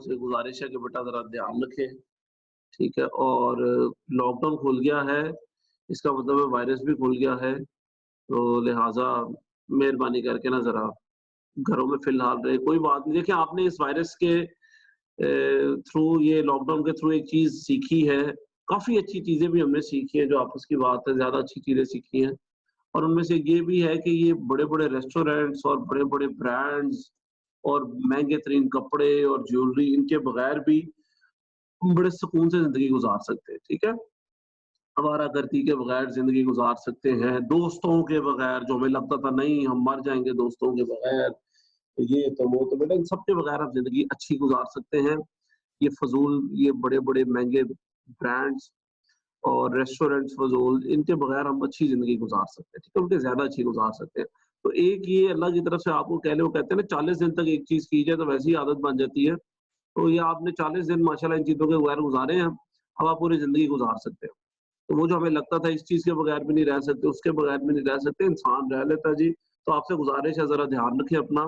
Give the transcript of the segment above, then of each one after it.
से गुज़ारिश है कि बेटा ज़रा ध्यान रखें, ठीक है? और लॉकडाउन खुल गया है, इसका मतलब है वायरस भी खुल गया है, तो लिहाज़ा मेहरबानी करके ना ज़रा घरों में फ़िलहाल रहें। कोई बात नहीं, देखिए आपने इस वायरस के थ्रू, ये लॉकडाउन के थ्रू एक चीज़ सीखी है, काफ़ी अच्छी चीज़ें भी हमने सीखी हैं, जो आपस की बात है, ज़्यादा अच्छी चीज़ें सीखी हैं। और उनमें से ये भी है कि ये बड़े-बड़े रेस्टोरेंट्स और बड़े-बड़े ब्रांड्स और महँगे तरीन कपड़े और ज्वेलरी, इनके बगैर भी हम बड़े सुकून से ज़िंदगी गुज़ार सकते हैं, ठीक है? आवारागर्दी के बगैर ज़िंदगी गुज़ार सकते हैं, दोस्तों के बगैर, जो हमें लगता था नहीं हम मर जाएँगे दोस्तों के बगैर, ये तो वो तो, बेटा इन सब के बगैर आप ज़िंदगी अच्छी गुज़ार सकते हैं। ये फ़ज़ूल, ये बड़े-बड़े महँगे ब्रांड्स और रेस्टोरेंट्स फ़ज़ूल, इनके बगैर हम अच्छी ज़िंदगी गुज़ार सकते हैं, ठीक है? उनके ज़्यादा अच्छी गुज़ार सकते हैं। तो एक ये अल्लाह की तरफ से आपको कह लें, वो कहते हैं ना 40 दिन तक एक चीज़ की जाए तो वैसी ही आदत बन जाती है। तो ये आपने 40 दिन माशाल्लाह इन चीज़ों के बगैर गुज़ारे हैं, अब आप पूरी ज़िंदगी गुज़ार सकते हो। तो वो जो हमें लगता था इस चीज़ के बगैर भी नहीं रह सकते, उसके बगैर भी नहीं रह सकते, इंसान रह लेता है जी। तो आपसे गुज़ारिश है ज़रा ध्यान रखें अपना,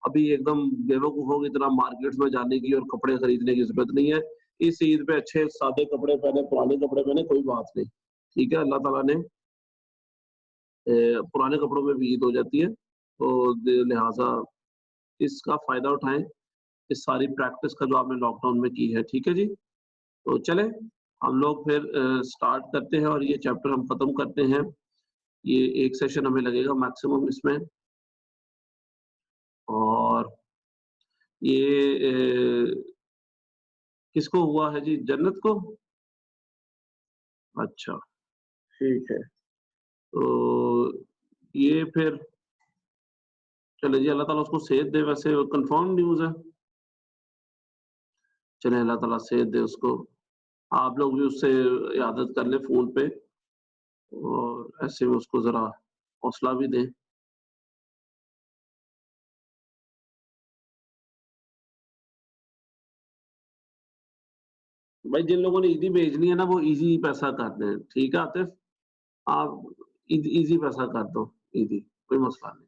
अभी एकदम बेवकूफ़ों की तरह मार्केट्स में जाने की और कपड़े खरीदने की ज़रूरत नहीं है। इस ईद पे अच्छे सादे कपड़े पहने, पुराने कपड़े पहने, कोई बात नहीं। ठीक है? अल्लाह ताला ने पुराने कपड़ों में भी ईद हो जाती है, तो लिहाज़ा इसका फ़ायदा उठाएँ, इस सारी प्रैक्टिस का जो आपने लॉकडाउन में की है, ठीक है जी? तो चलें, हम लोग फिर स्टार्ट करते हैं और ये चैप्टर हम खत्म करते हैं। ये 1 सेशन हमें लगेगा मैक्सिमम इसमें, और ये किसको हुआ है जी? जन्नत को? अच्छा, ठीक है। तो ये फिर चलें जी, अल्लाह ताला उसको सेहत दे, वैसे कन्फर्म न्यूज़ है। चलें, अल्लाह ताला सेहत दे उसको। आप लोग भी उससे इयादत कर लें फ़ोन पे और ऐसे में उसको ज़रा हौसला भी दें। भाई जिन लोगों ने ईदी भेजनी है ना, वो ईज़ी पैसा कर दें, ठीक है आतिफ़? आप ईज़ी पैसा कर दो, ईज़ी, कोई मसला नहीं।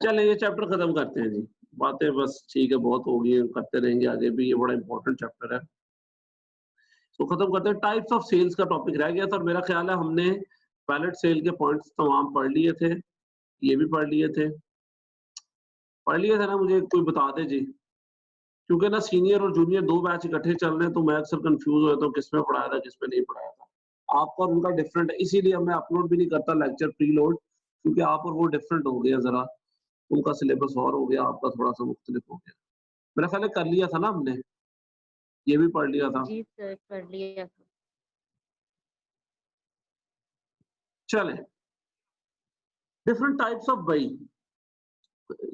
चलें, ये चैप्टर खत्म करते हैं जी। बातें बस ठीक है, बहुत हो गई हैं, करते रहेंगे आगे भी, ये बड़ा इम्पोर्टेंट चैप्टर है। तो खत्म करते हैं। टाइप्स ऑफ सेल्स का टॉपिक रह गया था और मेरा ख्याल है हमने वैलिड सेल के पॉइंट्स तमाम पढ़ लिए थे, ये भी पढ़ लिए थे। पढ़ लिए थे ना? मुझे कोई बता दे जी। क्योंकि ना सीनियर और जूनियर 2 बैच इकट्ठे चल रहे हैं, तो मैं अक्सर कन्फ्यूज़ हो जाता हूँ किसमें पढ़ाया था, किसमें नहीं पढ़ाया था। आपका और उनका डिफरेंट है, इसीलिए मैं अपलोड भी नहीं करता लेक्चर प्रीलोड, क्योंकि आप और वो डिफरेंट हो गया ज़रा। उनका सिलेबस और हो गया, आपका थोड़ा-सा मुख्तलिफ हो गया। मेरा ख्याल है कर लिया था ना हमने, ये भी पढ़ लिया था। जी सर, कर लिया था। चलें, डिफरेंट टाइप्स ऑफ बाइंग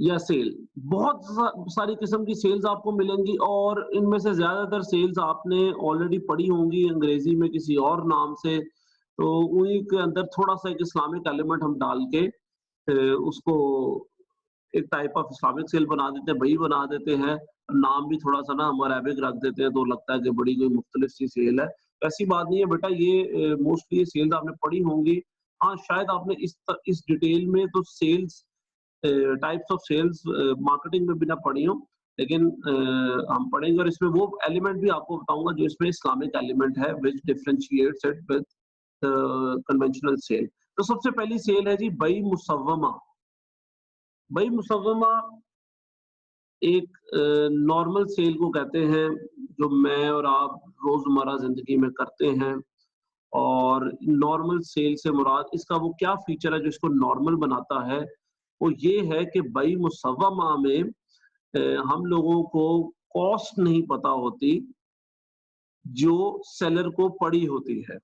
या सेल, बहुत सारी किस्म की सेल्स आपको मिलेंगी और इनमें से ज्यादातर सेल्स आपने ऑलरेडी पढ़ी होंगी अंग्रेजी में किसी और नाम से, तो उन्हीं के अंदर थोड़ा सा एक इस्लामिक एलिमेंट हम डाल के उसको एक टाइप ऑफ इस्लामिक सेल बना देते हैं, वही बना देते हैं, नाम भी थोड़ा सा ना हम अरेबिक रख देते हैं, तो लगता है कि बड़ी कोई मुख्तलिफ सी सेल है। ऐसी बात नहीं है बेटा, ये मोस्टली सेल्स आपने पढ़ी होंगी। हाँ, शायद आपने इस डिटेल में तो sales types of sales marketing में भी ना पढ़ी हो, लेकिन हम पढ़ेंगे और इसमें वो एलिमेंट भी आपको बताऊँगा जो इसमें इस्लामिक एलिमेंट है which differentiates it with conventional sale. तो सबसे पहली सेल है जी बई मुसव्वमा। बई मुसव्वमा एक नॉर्मल सेल को कहते हैं, जो मैं और आप रोज़मर्रा ज़िंदगी में करते हैं। और नॉर्मल सेल से मुराद इसका वो क्या फीचर है जो इसको नॉर्मल बनाता है, वो ये है कि बई मुसव्वमा में हम लोगों को कॉस्ट नहीं पता होती, जो सेलर को पड़ी होती है।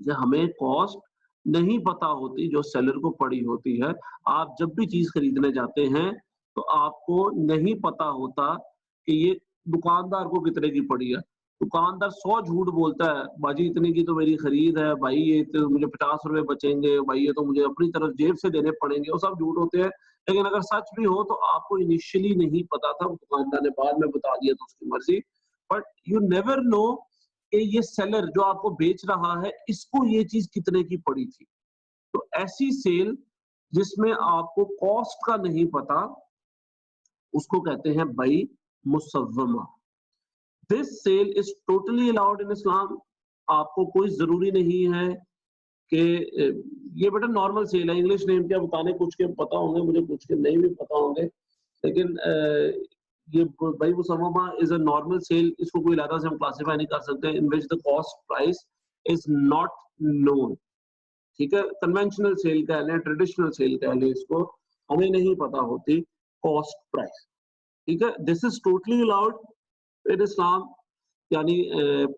या हमें कॉस्ट नहीं पता होती जो सेलर को पड़ी होती है। आप जब भी चीज़ खरीदने जाते हैं, तो आपको नहीं पता होता कि ये दुकानदार को कितने की पड़ी है। दुकानदार 100 झूठ बोलता है, बाजी इतने की तो मेरी खरीद है, भाई ये तो मुझे ₹50 बचेंगे, भाई ये तो मुझे अपनी तरफ जेब से देने पड़ेंगे, वो सब झूठ होते हैं। लेकिन अगर सच भी हो तो आपको इनिशियली नहीं पता था, वो दुकानदार ने बाद में बता दिया तो उसकी मर्ज़ी। बट यू नेवर नो कि ये सेलर जो आपको बेच रहा है, इसको ये चीज़ कितने की पड़ी थी। तो ऐसी सेल जिसमें आपको कॉस्ट का नहीं पता, उसको कहते हैं बई मुसव्वमा। This sale is totally allowed in Islam. आपको कोई जरूरी नहीं है कि ये बेटा नॉर्मल सेल है। इंग्लिश नेम क्या बताने, कुछ के पता होंगे मुझे, कुछ के नहीं भी पता होंगे, लेकिन ये बई मुसव्वमा इज अ नॉर्मल सेल। इसको कोई इलाका से हम क्लासिफाई नहीं कर सकते, in which the cost price is not known. ठीक है, कन्वेंशनल सेल कह लें, ट्रेडिशनल सेल कह लें, इसको हमें नहीं पता होती कॉस्ट प्राइस। ठीक है, this is totally allowed in Islam, यानी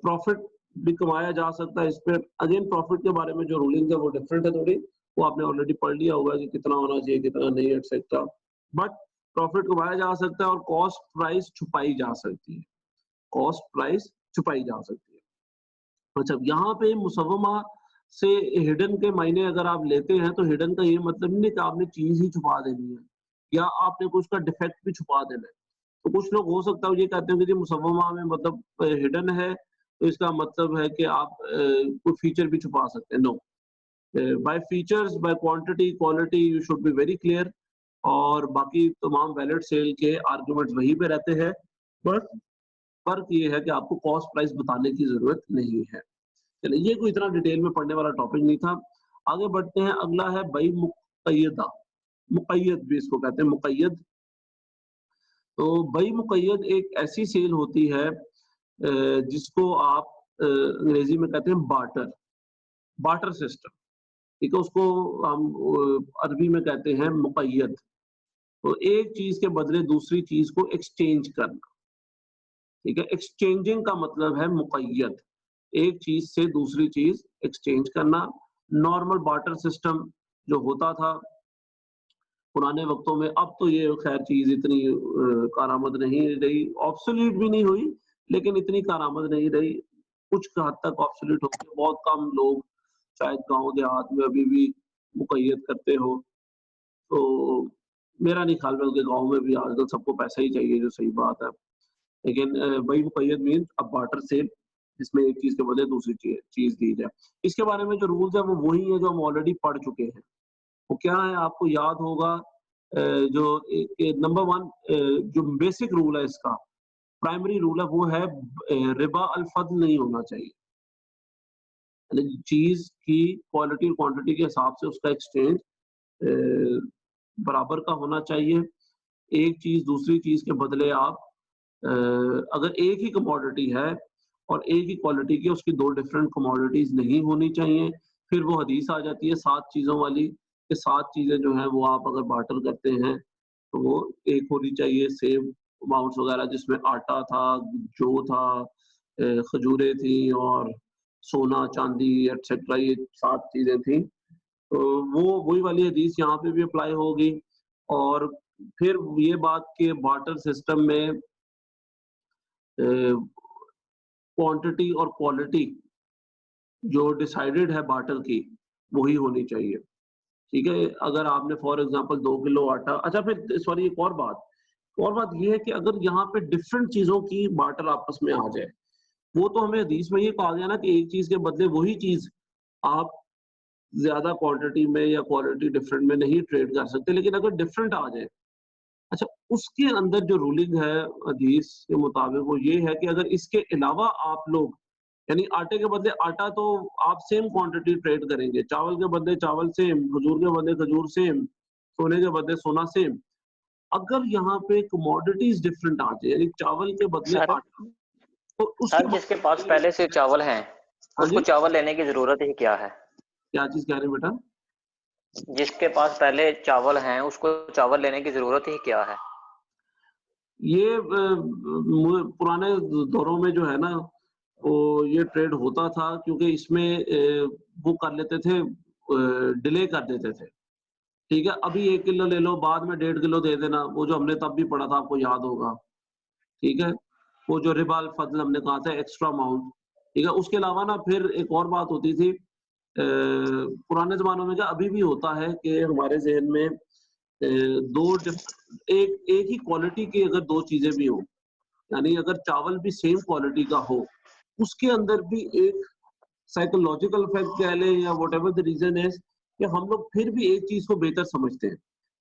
प्रॉफिट भी कमाया जा सकता है इस पर। अगेन प्रॉफिट के बारे में जो रूलिंग है वो डिफरेंट है थोड़ी, वो आपने ऑलरेडी पढ़ लिया होगा कि कितना होना चाहिए कितना नहीं एटसेट्रा, बट प्रॉफिट कमाया जा सकता है और कॉस्ट प्राइस छुपाई जा सकती है, कॉस्ट प्राइस छुपाई जा सकती है। अच्छा, यहाँ पे मुसव्वमा से हिडन के मायने अगर आप लेते हैं तो हिडन का ये मतलब नहीं कि आपने चीज ही छुपा देनी है या आपने कुछ का डिफेक्ट भी छुपा देना है। तो कुछ लोग हो सकता है ये कहते हैं कि जी मुसव्वमा में मतलब हिडन है, तो इसका मतलब है कि आप कोई फीचर भी छुपा सकते हैं। No, by features, by quantity, quality you should be very clear, और बाकी तमाम वैलिड सेल के आर्गुमेंट्स वहीं पे रहते हैं, बस फर्क ये है कि आपको कॉस्ट प्राइस बताने की जरूरत नहीं है। चलिए, ये कोई इतना डिटेल में पढ़ने वाला टॉपिक नहीं था। आगे बढ़ते हैं, अगला है बई मुक़य्यदा। मुक़य्यद भी इसको कहते हैं, मुक़य्यद। तो बई मुक़य्यद एक ऐसी सेल होती है जिसको आप अंग्रेजी में कहते हैं बार्टर, बार्टर सिस्टम। ठीक है, उसको हम अरबी में कहते हैं मुक़य्यद। तो एक चीज के बदले दूसरी चीज को एक्सचेंज करना। ठीक है, एक्सचेंजिंग का मतलब है मुक़य्यद, एक चीज से दूसरी चीज एक्सचेंज करना। नॉर्मल बार्टर सिस्टम जो होता था पुराने वक्तों में, अब तो ये खैर चीज इतनी कारामद नहीं रही, ऑब्सोल्यूट भी नहीं हुई, लेकिन इतनी कारामद नहीं रही, कुछ हद तक ऑब्सोल्यूट हो गई। बहुत कम लोग शायद गांव देहात में अभी भी मुक़य्यद करते हो। तो मेरा नहीं ख्याल में कि गांव में भी आजकल सबको पैसा ही चाहिए, जो सही बात है। लेकिन वही मुक़य्यद मीन्स अ बार्टर सेल, जिसमें एक चीज के बदले दूसरी चीज दी जाए। इसके बारे में जो रूल्स है वो वही है जो हम ऑलरेडी पढ़ चुके हैं। वो क्या है आपको याद होगा, जो नंबर वन जो बेसिक रूल है इसका, प्राइमरी रूल है, वो है रिबा अल फद्ल नहीं होना चाहिए। यानी चीज की क्वालिटी और क्वांटिटी के हिसाब से उसका एक्सचेंज बराबर का होना चाहिए। एक चीज दूसरी चीज के बदले आप अगर एक ही कमोडिटी है और एक ही क्वालिटी की, उसकी दो डिफरेंट कमोडिटीज नहीं होनी चाहिए। फिर वो हदीस आ जाती है 7 चीजों वाली, कि 7 चीजें जो हैं वो आप अगर बार्टर करते हैं तो वो एक होनी चाहिए। सेम अमाउंट्स वगैरह जिसमें आटा था, जौ था, खजूरें थी और सोना चांदी एटसेट्रा, ये 7 चीजें थी। तो वो वही वाली हदीस यहाँ पे भी अप्लाई होगी। और फिर ये बात कि बार्टर सिस्टम में क्वांटिटी और क्वालिटी जो डिसाइडेड है बार्टर की, वही होनी चाहिए। ठीक है, अगर आपने फॉर एग्जांपल 2 किलो आटा, अच्छा फिर सॉरी एक और बात ये है कि अगर यहाँ पे डिफरेंट चीजों की बार्टर आपस में आ जाए, वो तो हमें हदीस में ये कहा गया ना कि एक चीज के बदले वही चीज आप ज्यादा क्वांटिटी में या क्वालिटी डिफरेंट में नहीं ट्रेड कर सकते, लेकिन अगर डिफरेंट आ जाए, अच्छा उसके अंदर जो रूलिंग है हदीस के मुताबिक वो ये है कि अगर इसके अलावा आप लोग, यानी आटे के बदले आटा तो आप सेम क्वांटिटी ट्रेड करेंगे, चावल के बदले चावल सेम, खजूर के बदले खजूर सेम, सोने के बदले सोना सेम। अगर यहाँ पे कमोडिटीज डिफरेंट आ जाए, यानी चावल के बदले सर आटा, तो उसके सर जिसके पास पहले से चावल हैं, हाँ उसको जी, चावल लेने की जरूरत ही क्या है? क्या चीज कह रहे हैं बेटा? जिसके पास पहले चावल हैं, उसको चावल लेने की जरूरत ही क्या है? ये पुराने दौरों में जो है ना, वो ये ट्रेड होता था, क्योंकि इसमें वो कर लेते थे, डिले कर देते थे। ठीक है, अभी 1 किलो ले लो, बाद में 1.5 किलो दे देना, वो जो हमने तब भी पढ़ा था, आपको याद होगा। ठीक है, वो जो रिबा अल फद्ल हमने कहा था, एक्स्ट्रा अमाउंट। ठीक है, उसके अलावा ना फिर एक और बात होती थी, पुराने ज़मानों में, क्या अभी भी होता है कि हमारे ज़हन में एक ही क्वालिटी की अगर 2 चीज़ें भी हों, यानी अगर चावल भी सेम क्वालिटी का हो, उसके अंदर भी एक साइकोलॉजिकल इफेक्ट कह लें या व्हाटएवर द रीजन इज, कि हम लोग फिर भी एक चीज को बेहतर समझते हैं।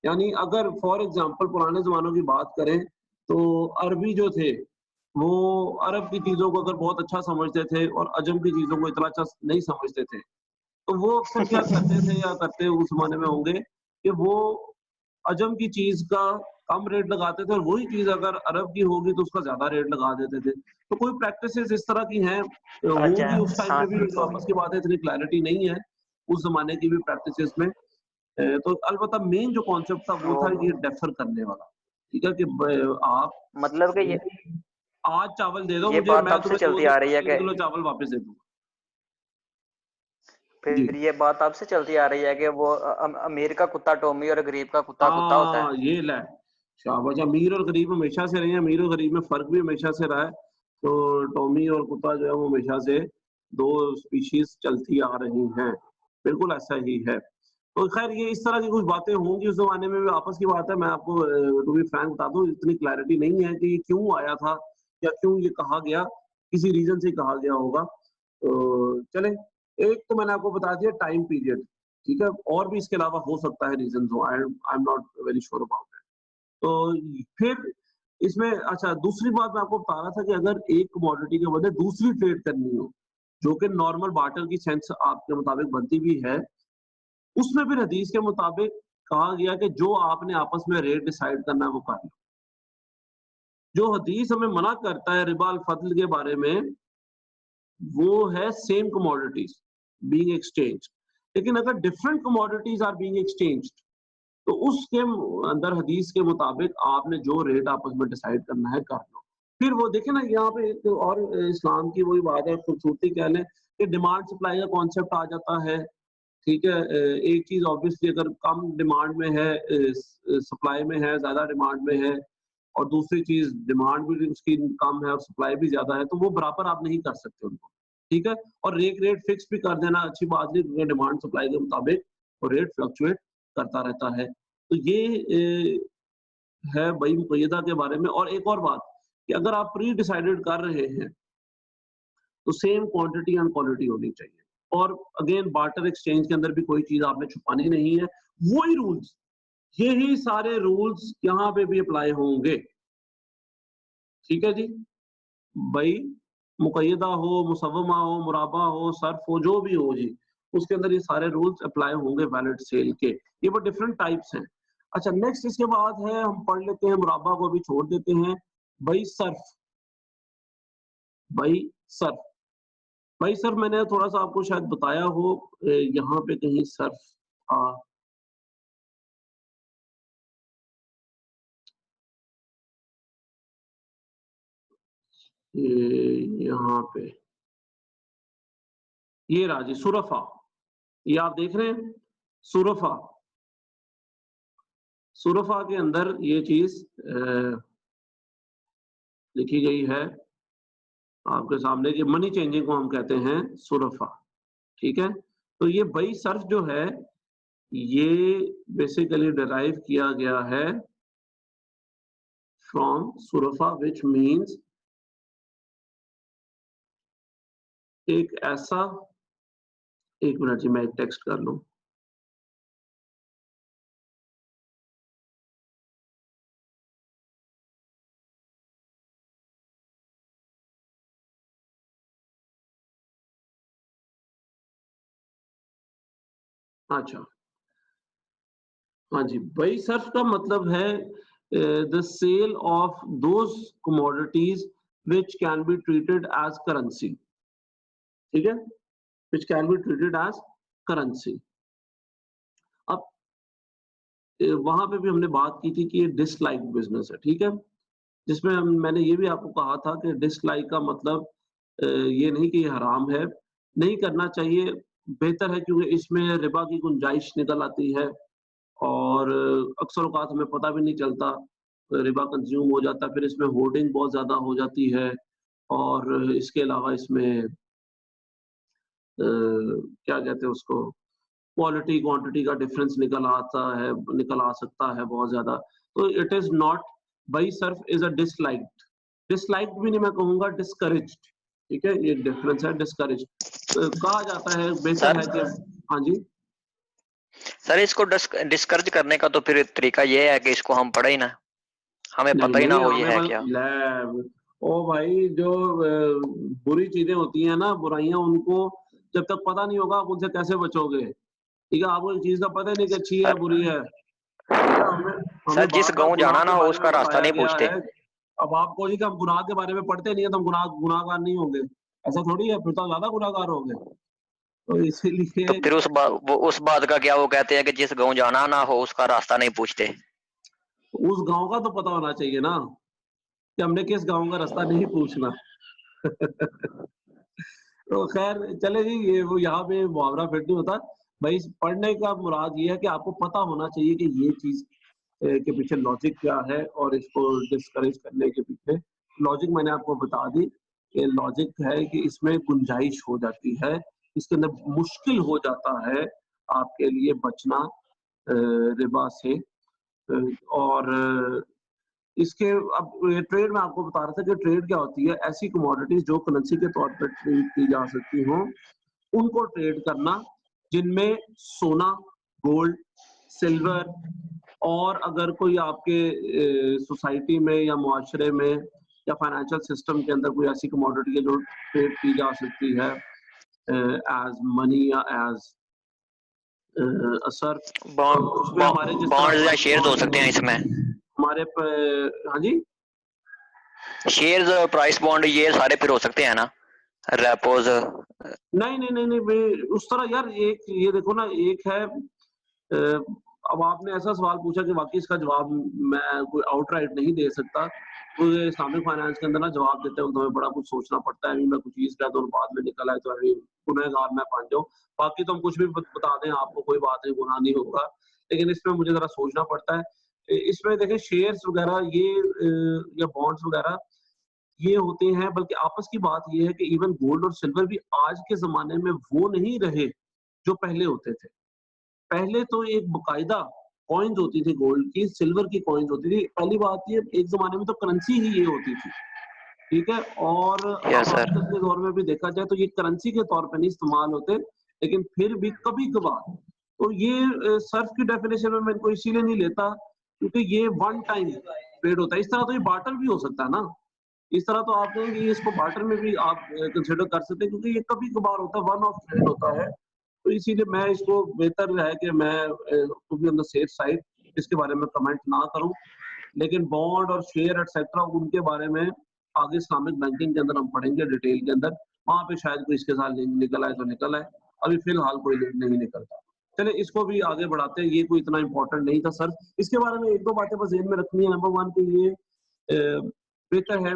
यानी अगर फॉर एग्जांपल पुराने ज़मानों की बात करें, तो अरबी जो थे, वो अरब की चीज़ों को अगर बहुत अच्छा समझते थे और अजम की चीज़ों को इतना अच्छा नहीं समझते थे। तो वो अक्सर क्या करते थे या करते उस ज़माने में होंगे कि वो अजम की चीज़ का कम रेट लगाते थे और वही चीज़ अगर अरब की होगी तो उसका ज़्यादा रेट लगा देते थे। तो कोई प्रैक्टिसेज़ इस तरह की हैं, अच्छा, होंगी उस टाइम हाँ, पे भी तो आपस की बात है, इतनी क्लैरिटी नहीं है, उस ज़माने की भी प्रैक्टिसेज़ में। तो अलबत्ता मेन जो कॉन्सेप्ट था वो था ये डिफर करने वाला, ठीक है? कि ब आप मतलब कि आज चावल दे दो ये मुझे, बात मैं आपसे तुम्हें 2 चलती दिन आ में रही है 3 कि किलो चावल वापस दे दूँगा। जी। फिर ये बात आपसे चलती आ रही है कि वो अमीर का कुत्ता टॉमी और गरीब का कुत्ता कुत्ता होता है। ये ले, शाबाश। अमीर और गरीब हमेशा से रहे हैं, अमीर और गरीब में फ़र्क भी हमेशा से रहा है। तो टॉमी और कुत्ता जो है वो हमेशा से 2 स्पीशीज़ चलती आ रही हैं। बिल्कुल ऐसा ही है। तो ख़ैर ये इस तरह की कुछ बातें होंगी उस ज़माने में भी, आपस की बात है। मैं आपको टू बी फ्रैंक बता दूँ, इतनी क्लैरिटी नहीं है कि ये क्यों आया था या क्यों ये कहा गया, किसी रीज़न से कहा गया होगा। तो चलें, एक तो मैंने आपको बता दिया टाइम पीरियड, ठीक है? और भी इसके अलावा हो सकता है रीज़न्स हो, I am not very sure about it. तो फिर इसमें अच्छा दूसरी बात मैं आपको बता रहा था कि अगर एक कमोडिटी के बदले दूसरी ट्रेड करनी हो, जो कि नॉर्मल बार्टर की सेंस आपके मुताबिक बनती भी है, उसमें फिर हदीस के मुताबिक कहा गया कि जो आपने आपस में रेट डिसाइड करना है वो कर लो। जो हदीस हमें मना करता है रिबा अल फद्ल के बारे में, वो है सेम कमोडिटीज़ बीइंग एक्सचेंज्ड। लेकिन अगर different commodities are being exchanged, तो उसके अंदर हदीस के मुताबिक आपने जो रेट आपस में डिसाइड करना है कर लो। फिर वो देखें ना, यहाँ पे एक और इस्लाम की वही बात है, खूबसूरती कह लें कि डिमांड सप्लाई का कॉन्सेप्ट आ जाता है, ठीक है? एक चीज़ ऑब्वियसली अगर कम डिमांड में है, सप्लाई में है, ज़्यादा डिमांड में है, और दूसरी चीज़ डिमांड भी उसकी कम है और सप्लाई भी ज़्यादा है, तो वो बराबर आप नहीं कर सकते उनको, ठीक है? और एक रेट फिक्स भी कर देना अच्छी बात नहीं, क्योंकि डिमांड सप्लाई के मुताबिक वो रेट फ्लक्चुएट करता रहता है। तो ये है बई मुक़य्यदा के बारे में। और एक और बात कि अगर आप प्री डिसाइडेड कर रहे हैं, तो सेम क्वांटिटी एंड क्वालिटी होनी चाहिए। और अगेन बार्टर एक्सचेंज के अंदर भी कोई चीज़ आपने छुपानी नहीं है। वही रूल्स, यही सारे रूल्स यहाँ पे भी अप्लाई होंगे, ठीक है जी? भई मुक़य्यदा हो, मुसव्वमा हो, मुराबा हो, सर्फ़ हो, जो भी हो जी, उसके अंदर ये सारे रूल्स अप्लाई होंगे वैलिड सेल के। ये वो डिफरेंट टाइप्स हैं। अच्छा, नेक्स्ट इसके बाद है, हम पढ़ लेते हैं, मुराबा को अभी छोड़ देते हैं। भई सर्फ़, भई सर्फ़, भई सर्फ़ मैंने थोड़ा-सा आपको शायद बताया हो, यहाँ पे कहीं सर्फ़ था। यहाँ पे, ये रहा जी सुरफ़ा, ये आप देख रहे हैं? सुरफ़ा, सुरफ़ा के अंदर ये चीज़ लिखी गई है आपके सामने, कि मनी चेंजिंग को हम कहते हैं सुरफ़ा, ठीक है? तो ये बई सर्फ़ जो है, ये बेसिकली डिराइव किया गया है फ्रॉम सुरफ़ा, व्हिच मीन्स एक ऐसा, एक मिनट जी मैं एक टेक्स्ट कर लूँ। अच्छा, हाँ जी, बई सर्फ़ का मतलब है the sale of those commodities which can be treated as currency, ठीक है? Which can be treated as currency. अब वहाँ पे भी हमने बात की थी कि ये डिसलाइक बिज़नेस है, ठीक है? जिसमें मैंने ये भी आपको कहा था कि डिसलाइक का मतलब ये नहीं कि ये हराम है, नहीं करना चाहिए, बेहतर है, क्योंकि इसमें रिबा की गुंजाइश निकल आती है और अक्सर औक़ात हमें पता भी नहीं चलता, रिबा कंज़्यूम हो जाता है, फिर इसमें होर्डिंग बहुत ज़्यादा हो जाती है और इसके अलावा इसमें क्या कहते हैं उसको, क्वालिटी क्वांटिटी का डिफरेंस निकल आ सकता है बहुत ज़्यादा। तो it is not, by Surf is a disliked, disliked भी नहीं मैं कहूँगा, डिस्करेज्ड, ठीक है? ये डिफरेंस है, डिस्करेज्ड। कहा जाता है बेहतर सर है कि हाँ जी। सर इसको डिस्करेज करने का तो फिर तरीका ये है कि इसको हम पढ़े ही ना, हमें नहीं पता ही ना नहीं हो ये हमें है बस क्या। ओ भाई, जो बुरी चीजें होती हैं ना, बुराइयां, उनको जब तक पता नहीं होगा आप उनसे कैसे बचोगे। ठीक है, आपको एक चीज का पता ही नहीं कि अच्छी है सर बुरी है। ठीक है, हमें सर हमें जिस बार बार गांव गुनाह जाना के ना हो बारे में उसका रास्ता बताया नहीं गया पूछते। है। अब आपको जी कि हम गुनाह के बारे में पढ़ते नहीं है तो हम गुनाहगार नहीं होंगे, ऐसा थोड़ी है, फिर तो ज्यादा गुनाहगार होंगे। तो तो इसीलिए फिर उस बात का क्या, वो कहते हैं कि जिस गांव जाना ना हो उसका रास्ता नहीं पूछते। उस गांव का तो पता होना चाहिए ना कि हमने किस गांव का रास्ता नहीं पूछना। तो खैर चले जी, ये वो यहाँ पे मुहावरा फिट नहीं होता। भाई पढ़ने का मुराद ये है कि आपको पता होना चाहिए कि ये चीज के पीछे लॉजिक क्या है, और इसको डिस्करेज करने के पीछे लॉजिक मैंने आपको बता दी कि लॉजिक है कि इसमें गुंजाइश हो जाती है, इसके अंदर मुश्किल हो जाता है आपके लिए बचना रिबा से। और इसके अब ट्रेड में आपको बता रहा था कि ट्रेड क्या होती है, ऐसी कमोडिटीज जो करेंसी के तौर पर ट्रेड की जा सकती हो, उनको ट्रेड करना, जिनमें सोना, गोल्ड, सिल्वर, और अगर कोई आपके सोसाइटी में या मुआशरे में या फाइनेंशियल सिस्टम के अंदर कोई ऐसी कमोडिटी है जो ट्रेड की जा सकती है एज मनी या एज असर, तो उसमें हमारे जिस तरह बॉन्ड्स या प्राइस शेयर्स हो बॉन्ड सकते हैं इसमें। हमारे हाँ जी। शेयर्स और प्राइस बॉन्ड ये सारे फिर हो सकते हैं ना, रेपोज। नहीं नहीं नहीं नहीं उस तरह यार, एक ये देखो ना, एक है अब आपने ऐसा सवाल पूछा कि वाकई इसका जवाब मैं कोई आउटराइट नहीं दे सकता। तो ये इस्लामिक फाइनेंस के अंदर ना जवाब देते वक्त हमें बड़ा कुछ सोचना पड़ता है। अभी मैं कुछ चीज़ कहता हूँ बाद में निकल आए तो अभी गुनहगार मैं बन जाऊँ। बाकी तो हम कुछ भी बता दें आपको, कोई बात नहीं, गुनाह नहीं होगा। लेकिन इसमें मुझे ज़रा सोचना पड़ता है। इसमें देखिए शेयर्स वगैरह ये या बॉन्ड्स वगैरह ये होते हैं, बल्कि आपस की बात ये है कि इवन गोल्ड और सिल्वर भी आज के ज़माने में वो नहीं रहे जो पहले होते थे। पहले तो एक बाकायदा कॉइन्स होती थी गोल्ड की, सिल्वर की कॉइन्स होती थी। पहली बात ये, एक ज़माने में तो करेंसी ही ये होती थी, ठीक है? और यस अब सर। आजकल के दौर में भी देखा जाए तो ये करेंसी के तौर पे नहीं इस्तेमाल होते, लेकिन फिर भी कभी-कभार। तो ये सर्फ की डेफिनिशन में मैं इनको इसीलिए नहीं लेता क्योंकि ये वन टाइम ट्रेड होता है। इस तरह तो ये बार्टर भी हो सकता है ना। इस तरह तो आप कहेंगे ये, इसको बार्टर में भी आप कंसीडर कर सकते हैं क्योंकि ये कभी-कभार होता है, वन ऑफ ट्रेड होता है। तो इसीलिए मैं इसको बेहतर है कि मैं to be on the safe side इसके बारे में कमेंट ना करूं। लेकिन बॉन्ड और शेयर एटसेट्रा उनके बारे में आगे इस्लामिक बैंकिंग के अंदर हम पढ़ेंगे डिटेल के अंदर, वहां पे शायद कोई इसके साथ लिंक निकल आए तो निकल आए। अभी फिलहाल कोई लिंक नहीं निकलता। चले इसको भी आगे बढ़ाते हैं, ये कोई इतना इंपॉर्टेंट नहीं था सर। इसके बारे में एक दो बातें बस ज़हन में रखनी है। नंबर वन कि ये बेहतर है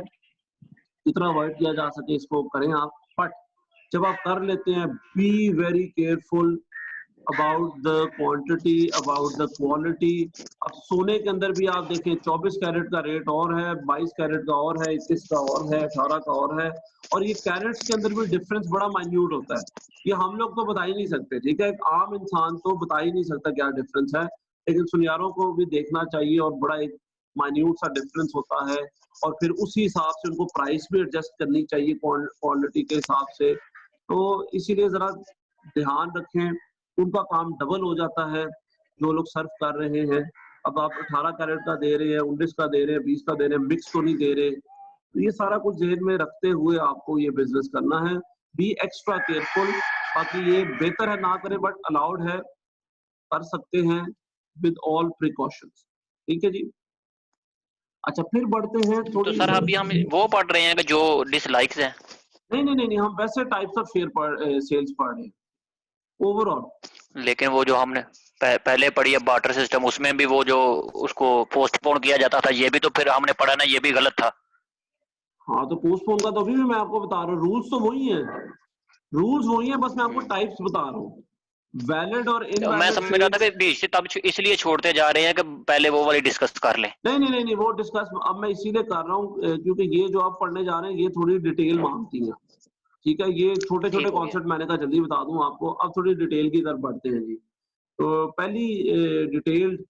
जितना अवॉइड किया जा सके इसको करें आप। बट जब आप कर लेते हैं, be very careful about the quantity, about the quality. अब सोने के अंदर भी आप देखें 24 कैरेट का रेट और है, 22 कैरेट का और है, 21 का और है, 18 का और है। और ये कैरेट्स के अंदर भी डिफरेंस बड़ा माइन्यूट होता है। ये हम लोग तो बता ही नहीं सकते, ठीक है? एक आम इंसान तो बता ही नहीं सकता क्या डिफरेंस है, लेकिन सुनियारों को भी देखना चाहिए और बड़ा एक माइन्यूट सा डिफरेंस होता है। और फिर उसी हिसाब से उनको प्राइस भी एडजस्ट करनी चाहिए क्वालिटी के हिसाब से। तो इसीलिए ज़रा ध्यान रखें, उनका काम डबल हो जाता है जो लोग सर्व कर रहे हैं। अब आप 18 कैरेट का दे रहे हैं, 19 का दे रहे हैं, 20 का दे रहे हैं, मिक्स तो नहीं दे रहे। तो ये सारा कुछ ज़हन में रखते हुए आपको ये बिज़नेस करना है। Be extra careful. बाकी ये बेहतर है ना करें बट अलाउड है, कर सकते हैं विद ऑल प्रिकॉशंस। ठीक है जी? अच्छा फिर बढ़ते हैं तो थोड़ी। सर अभी हम वो पढ़ रहे हैं कि जो डिसलाइक्स हैं। नहीं, हम वैसे टाइप्स ऑफ शेयर सेल्स पढ़ रहे हैं ओवरऑल। लेकिन वो जो हमने पहले पढ़ी है बार्टर सिस्टम, उसमें भी वो जो उसको पोस्टपोन किया जाता था, ये भी तो फिर हमने पढ़ा ना, ये भी गलत था। हाँ, तो पोस्टपोन का तो अभी भी मैं आपको बता रहा हूँ, रूल्स तो वही हैं। रूल्स वही हैं, बस मैं आपको टाइप्स बता रहा हूँ। वैलिड और मैं इनवैलिड समझ रहा था सेल्स। कि बीच से तब इसलिए छोड़ते जा रहे हैं कि पहले वो वाली डिस्कस कर लें। नहीं, वो डिस्कस अब मैं इसीलिए कर रहा हूँ क्योंकि ये जो आप पढ़ने जा रहे हैं ये थोड़ी डिटेल मांगती हैं। ठीक है, ये छोटे-छोटे ठीक हो गया। कॉन्सेप्ट मैंने कहा जल्दी बता दूँ आपको। अब थोड़ी डिटेल की तरफ बढ़ते हैं जी। तो पहली डिटेल्ड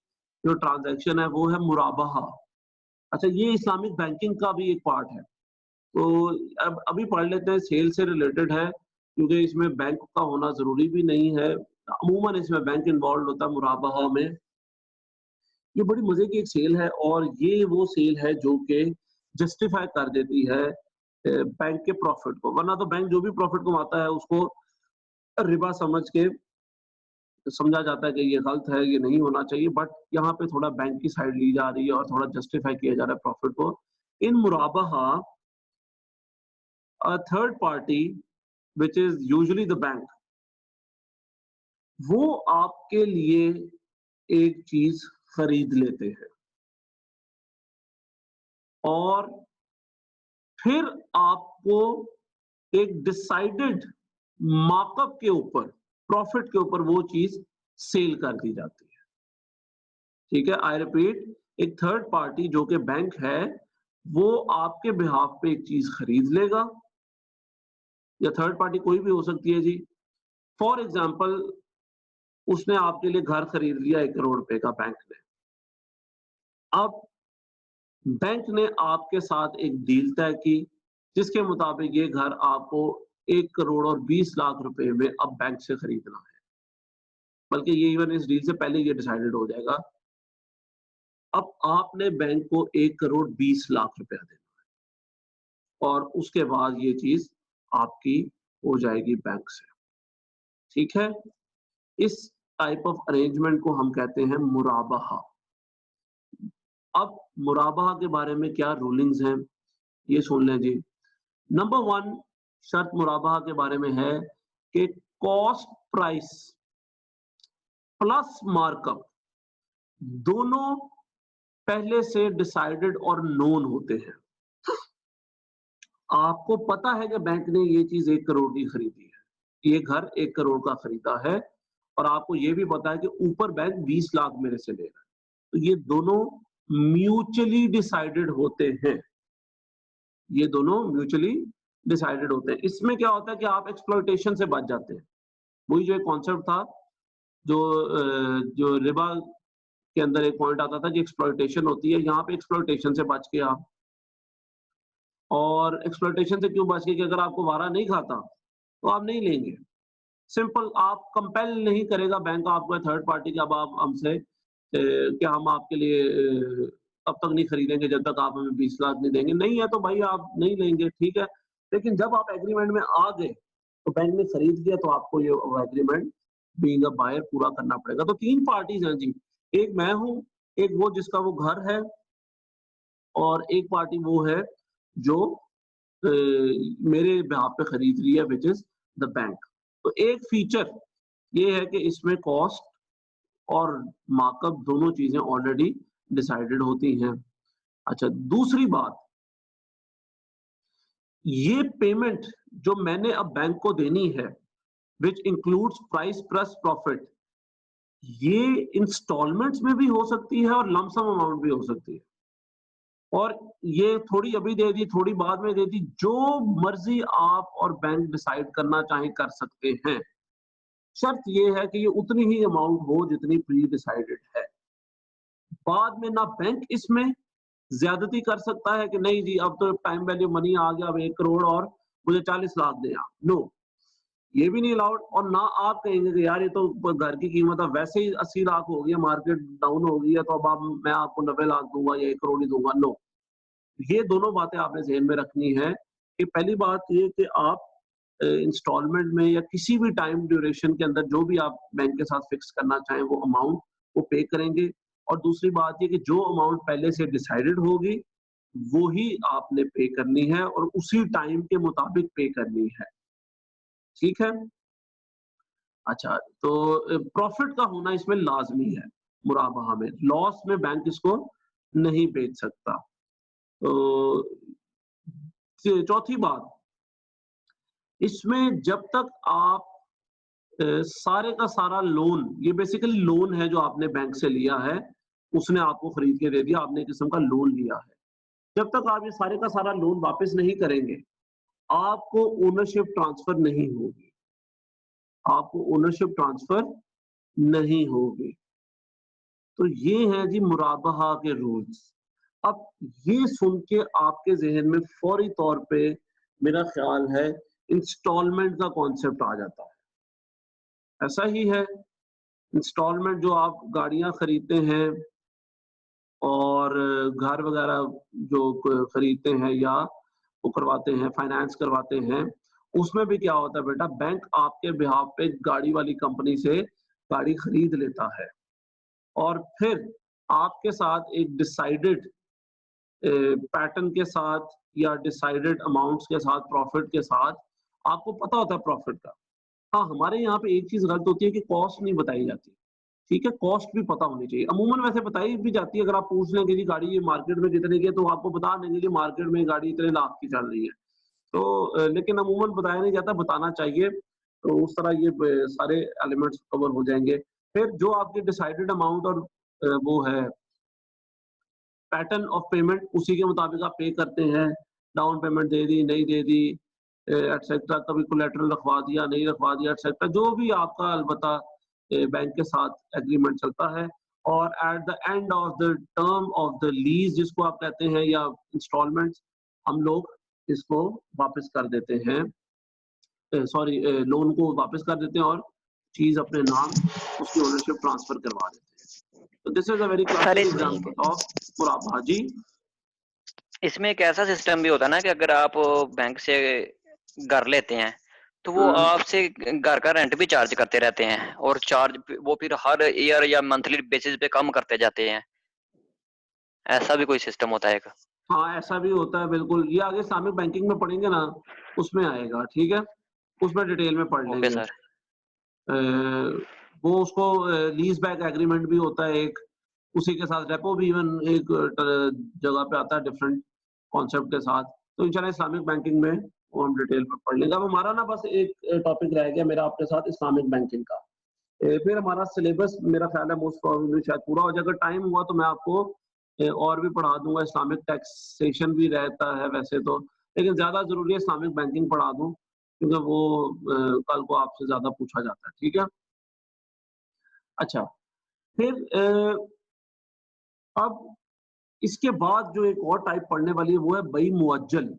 जो ट्रांज़ैक्शन है वो है मुराबाहा। अच्छा, ये इस्लामिक बैंकिंग का भी एक पार्ट है। तो अब अभी पढ़ लेते हैं, सेल से रिलेटेड है क्योंकि इसमें बैंक का होना ज़रूरी भी नहीं है। अमूमन इसमें बैंक इन्वॉल्व होता है मुराबहा में। ये बड़ी मजे की एक सेल है और ये वो सेल है जो कि जस्टिफाई कर देती है बैंक के प्रॉफिट को, वरना तो बैंक जो भी प्रॉफिट कमाता है उसको रिबा समझ के समझा जाता है कि ये गलत है, ये नहीं होना चाहिए, बट यहाँ पे थोड़ा बैंक की साइड ली जा रही है और थोड़ा जस्टिफाई किया जा रहा है प्रॉफिट को। इन मुराबहा a third party which is usually the bank, वो आपके लिए एक चीज खरीद लेते हैं और फिर आपको एक डिसाइडेड मार्कअप के ऊपर, प्रॉफिट के ऊपर वो चीज सेल कर दी जाती है। ठीक है, आई रिपीट, एक थर्ड पार्टी जो कि बैंक है, वो आपके बिहाफ पे एक चीज खरीद लेगा, या थर्ड पार्टी कोई भी हो सकती है जी। फॉर एग्जाम्पल, उसने आपके लिए घर खरीद लिया 1 करोड़ रुपए का बैंक ने। अब बैंक ने आपके साथ एक डील तय की जिसके मुताबिक ये घर आपको 1 करोड़ और 20 लाख रुपए में अब बैंक से खरीदना है, बल्कि ये इवन इस डील से पहले ये डिसाइडेड हो जाएगा। अब आपने बैंक को 1 करोड़ 20 लाख रुपया देना है और उसके बाद ये चीज आपकी हो जाएगी बैंक से। ठीक है, इस टाइप ऑफ अरेंजमेंट को हम कहते हैं मुराबहा। अब मुराबहा के बारे में क्या रूलिंग्स हैं ये सुन लें जी। नंबर 1 शर्त मुराबहा के बारे में है कि कॉस्ट प्राइस प्लस मार्कअप दोनों पहले से डिसाइडेड और नोन होते हैं। आपको पता है कि बैंक ने ये चीज 1 करोड़ की खरीदी है, ये घर 1 करोड़ का खरीदा है, और आपको ये भी पता है कि ऊपर बैंक 20 लाख मेरे से ले रहा है, तो ये दोनों म्यूचुअली डिसाइडेड होते हैं। ये दोनों म्यूचुअली डिसाइडेड होते हैं। इसमें क्या होता है कि आप एक्सप्लॉयटेशन से बच जाते हैं। वही जो एक कॉन्सेप्ट था, जो रिबा के अंदर एक पॉइंट आता था कि एक्सप्लॉयटेशन होती है, यहाँ पे एक्सप्लॉयटेशन से बच के आप, और एक्सप्लॉयटेशन से क्यों बच के कि अगर आपको वारा नहीं खाता तो आप नहीं लेंगे। सिंपल, आप कंपेल नहीं करेगा बैंक आपको थर्ड पार्टी के, अब आप हमसे क्या हम आपके लिए तब तक नहीं खरीदेंगे जब तक आप हमें 20 लाख नहीं देंगे। नहीं है तो भाई आप नहीं लेंगे, ठीक है। लेकिन जब आप एग्रीमेंट में आ गए तो बैंक ने खरीद लिया तो आपको ये एग्रीमेंट बीइंग अ बायर पूरा करना पड़ेगा। तो 3 पार्टीज हैं जी, एक मैं हूँ, एक वो जिसका वो घर है, और एक पार्टी वो है जो मेरे बिहाफ पे खरीद रही है, विच इज द बैंक। तो एक फीचर ये है कि इसमें कॉस्ट और मार्कअप दोनों चीजें ऑलरेडी डिसाइडेड होती हैं। अच्छा, दूसरी बात, ये पेमेंट जो मैंने अब बैंक को देनी है, which includes price plus profit, ये इंस्टॉलमेंट्स में भी हो सकती है और लमसम अमाउंट भी हो सकती है, और ये थोड़ी अभी दे दी, थोड़ी बाद में दे दी, जो मर्जी आप और बैंक डिसाइड करना चाहें कर सकते हैं। शर्त ये है कि ये उतनी ही अमाउंट हो जितनी प्री डिसाइडेड है। बाद में ना बैंक इसमें ज्यादती कर सकता है कि नहीं जी अब तो टाइम वैल्यू मनी आ गया, अब 1 करोड़ और मुझे 40 लाख दे आप। नो, ये भी नहीं अलाउड। और ना आप कहेंगे कि यार ये तो घर की कीमत अब वैसे ही 80 लाख हो गई है, मार्केट डाउन हो गई है, तो अब आप मैं आपको 90 लाख दूंगा या 1 करोड़ ही दूंगा। नो, ये दोनों बातें आपने ज़हन में रखनी है कि पहली बात ये कि आप इंस्टॉलमेंट में या किसी भी टाइम ड्यूरेशन के अंदर जो भी आप बैंक के साथ फिक्स करना चाहें वो अमाउंट वो पे करेंगे, और दूसरी बात ये कि जो अमाउंट पहले से डिसाइडेड होगी वो ही आपने पे करनी है और उसी टाइम के मुताबिक पे करनी है। ठीक है? अच्छा, तो प्रॉफिट का होना इसमें लाज़मी है मुराबाहा में, लॉस में बैंक इसको नहीं बेच सकता। तो चौथी बात, इसमें जब तक आप सारे का सारा लोन, ये बेसिकली लोन है जो आपने बैंक से लिया है, उसने आपको खरीद के दे दिया, आपने एक किस्म का लोन लिया है। जब तक आप ये सारे का सारा लोन वापस नहीं करेंगे, आपको ओनरशिप ट्रांसफर नहीं होगी, आपको ओनरशिप ट्रांसफर नहीं होगी। तो ये हैं जी मुराबाहा के रूल्स। अब ये सुन के आपके ज़हन में फौरी तौर पे मेरा ख्याल है इंस्टॉलमेंट का कॉन्सेप्ट आ जाता है। ऐसा ही है, इंस्टॉलमेंट जो आप गाड़ियाँ खरीदते हैं और घर वगैरह जो खरीदते हैं या वो करवाते हैं, फाइनेंस करवाते हैं, उसमें भी क्या होता है बेटा, बैंक आपके बिहाफ पे गाड़ी वाली कंपनी से गाड़ी खरीद लेता है और फिर आपके साथ एक डिसाइडेड पैटर्न के साथ या डिसाइडेड अमाउंट्स के साथ, प्रॉफिट के साथ, आपको पता होता है प्रॉफिट का। हाँ, हमारे यहाँ पे एक चीज़ गलत होती है कि कॉस्ट नहीं बताई जाती। ठीक है, कॉस्ट भी पता होनी चाहिए। अमूमन वैसे बताई भी जाती है, अगर आप पूछ लें कि जी गाड़ी ये मार्केट में कितने की है, तो आपको बता देंगे जी मार्केट में गाड़ी इतने लाख की चल रही है। तो लेकिन अमूमन बताया नहीं जाता, बताना चाहिए। तो उस तरह ये ब सारे एलिमेंट्स कवर हो जाएँगे। फिर जो आपकी डिसाइडेड अमाउंट और वो है पैटर्न ऑफ पेमेंट, उसी के मुताबिक आप पे करते हैं। डाउन पेमेंट दे दी, नहीं दे दी, एटसेट्रा, कभी कोलैटरल रखवा दिया, नहीं रखवा दिया, एटसेट्रा, जो भी आपका अलबत्ता बैंक के साथ एग्रीमेंट चलता है। और at the end of the term of the lease जिसको आप कहते हैं या इंस्टॉलमेंट्स, हम लोग इसको वापस कर देते हैं, सॉरी, लोन को वापस कर देते हैं और चीज़ अपने नाम, उसकी ओनरशिप ट्रांसफर करवा देते हैं। तो this is a very sir classic इसमें एग्जांपल ऑफ मुराबाहा। जी। इसमें एक ऐसा सिस्टम भी होता है ना कि अगर आप बैंक से घर लेते हैं तो वो हुँ। आपसे घर का रेंट भी चार्ज करते रहते हैं और चार्ज वो फिर हर ईयर या मंथली बेसिस पे कम करते जाते हैं। ऐसा भी कोई सिस्टम होता है एक? हाँ, ऐसा भी होता है बिल्कुल। ये आगे इस्लामिक बैंकिंग में पढ़ेंगे ना, उसमें आएगा, ठीक है? उसमें डिटेल में पढ़ ओके लेंगे। सर। वो उसको लीज़ बैक एग्रीमेंट भी होता है एक, उसी के साथ रेपो भी इवन एक जगह पे आता है डिफरेंट कॉन्सेप्ट के साथ। तो इंशाल्लाह इस्लामिक बैंकिंग में वो हम डिटेल में पढ़ लेंगे। अब हमारा ना बस एक टॉपिक रह गया मेरा आपके साथ इस्लामिक बैंकिंग का। फिर हमारा सिलेबस मेरा ख्याल है मोस्ट प्रोबेबली शायद पूरा हो जाएगा। टाइम हुआ तो मैं आपको और भी पढ़ा दूँगा। इस्लामिक टैक्सेशन भी रहता है वैसे तो, लेकिन ज़्यादा ज़रूरी है इस्लामिक बैंकिंग पढ़ा दूँ, क्योंकि वो कल को आपसे ज़्यादा पूछा जाता है, ठीक है? अच्छा, फिर अब इसके बाद जो एक और टाइप पढ़ने वाली है वो है बई मुअज्जल।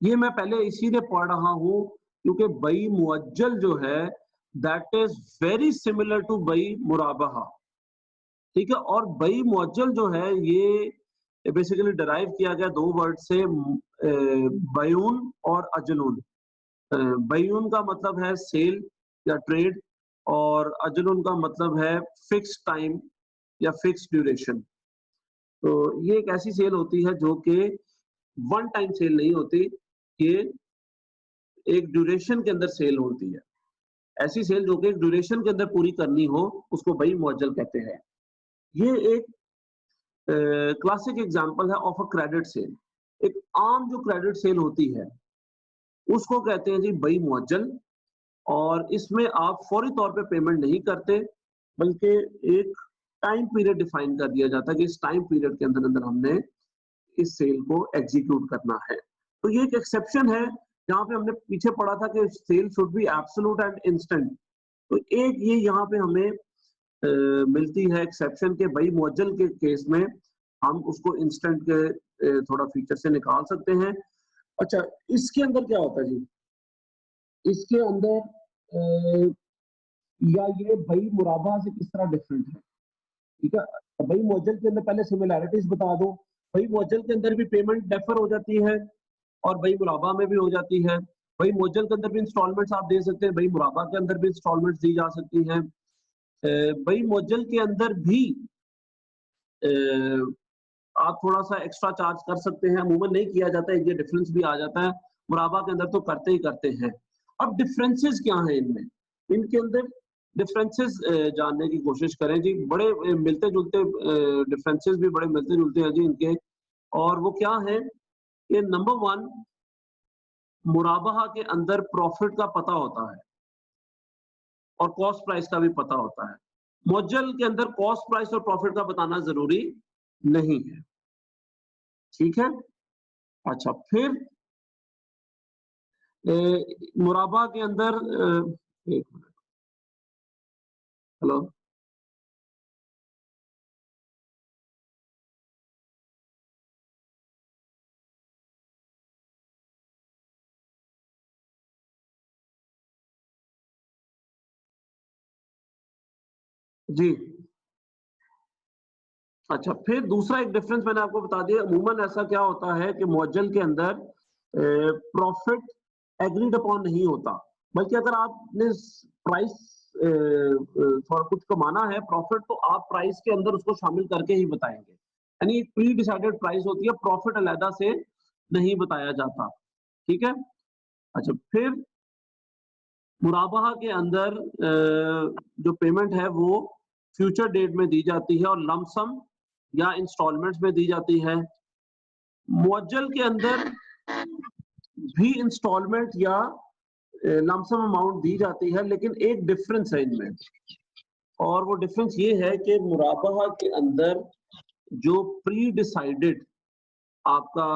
ये मैं पहले इसीलिए पढ़ रहा हूँ क्योंकि बई मुअज्जल जो है that is very similar to बई मुराबाहा। ठीक है? और बई मुअज्जल जो है ये बेसिकली डिराइव किया गया 2 वर्ड से, बयून और अजलून। बयून का मतलब है सेल या ट्रेड और अजलून का मतलब है फिक्स्ड टाइम या फिक्स्ड ड्यूरेशन। तो ये एक ऐसी सेल होती है जो कि वन टाइम सेल नहीं होती, ये एक ड्यूरेशन के अंदर सेल होती है। ऐसी सेल जो कि एक ड्यूरेशन के अंदर पूरी करनी हो, उसको बई मुअज्जल कहते हैं। ये एक क्लासिक एग्जांपल है ऑफ अ क्रेडिट सेल। एक आम जो क्रेडिट सेल होती है, उसको कहते हैं जी बई मुअज्जल। और इसमें आप फौरी तौर पे पेमेंट नहीं करते, बल्कि एक टाइम पीरियड डिफाइन कर दिया जाता है कि इस टाइम पीरियड के अंदर-अंदर हमने इस सेल को एग्जीक्यूट करना है। तो ये एक एक्सेप्शन है, जहाँ पे हमने पीछे पढ़ा था कि sale should be absolute and instant. तो एक ये यहाँ पे हमें मिलती है एक्सेप्शन के भई मुअज्जल के केस में हम उसको इंस्टेंट के थोड़ा फीचर से निकाल सकते हैं। अच्छा, इसके अंदर क्या होता है जी? इसके अंदर या ये भई मुराबाहा से किस तरह डिफरेंट है? ठीक है? भई मुअज्जल के अंदर पहले सिमिलैरिटीज़ बता दूँ। भई मुअज्जल के अंदर भी पेमेंट डेफर हो जाती है और भई मुराबाहा में भी हो जाती है। भई मुअज्जल के अंदर भी इंस्टॉलमेंट्स आप दे सकते हैं, भई मुराबाहा के अंदर भी इंस्टॉलमेंट्स दी जा सकती हैं। भई मुअज्जल के अंदर भी अ, आप थोड़ा-सा एक्स्ट्रा चार्ज कर सकते हैं, अमूमन नहीं किया जाता है, ये डिफरेंस भी आ जाता है। मुराबाहा के अंदर तो करते ही करते हैं। अब डिफरेंसेस क्या हैं इनमें? इनके अंदर डिफरेंसेस जानने की कोशिश करें जी। बड़े मिलते-जुलते डिफरेंसेस भी बड़े मिलते-जुलते हैं जी इनके। और वो क्या हैं कि नंबर 1, मुराबाहा के अंदर प्रॉफिट का पता होता है और कॉस्ट प्राइस का भी पता होता है। मुअज्जल के अंदर कॉस्ट प्राइस और प्रॉफिट का बताना ज़रूरी नहीं है। ठीक है? अच्छा, फिर मुराबाहा के अंदर 1 मिनट, हेलो? जी। अच्छा, फिर दूसरा एक डिफरेंस मैंने आपको बता दिया। अमूमन ऐसा क्या होता है कि मुअज्जल के अंदर प्रॉफिट एग्रीड अपॉन नहीं होता, बल्कि अगर आपने प्राइस फॉर कुछ कमाना है प्रॉफिट, तो आप प्राइस के अंदर उसको शामिल करके ही बताएंगे। यानी एक प्री डिसाइडेड प्राइस होती है, प्रॉफिट अलहदा से नहीं बताया जाता। ठीक है। अच्छा, फिर मुराबाहा के अंदर जो पेमेंट है वो फ्यूचर डेट में दी जाती है और लमसम या इंस्टॉलमेंट्स में दी जाती है। मुअज्जल के अंदर भी इंस्टॉलमेंट या लमसम अमाउंट दी जाती है, लेकिन एक डिफरेंस है इनमें, और वो डिफरेंस ये है कि मुराबाहा के अंदर जो प्री डिसाइडेड आपका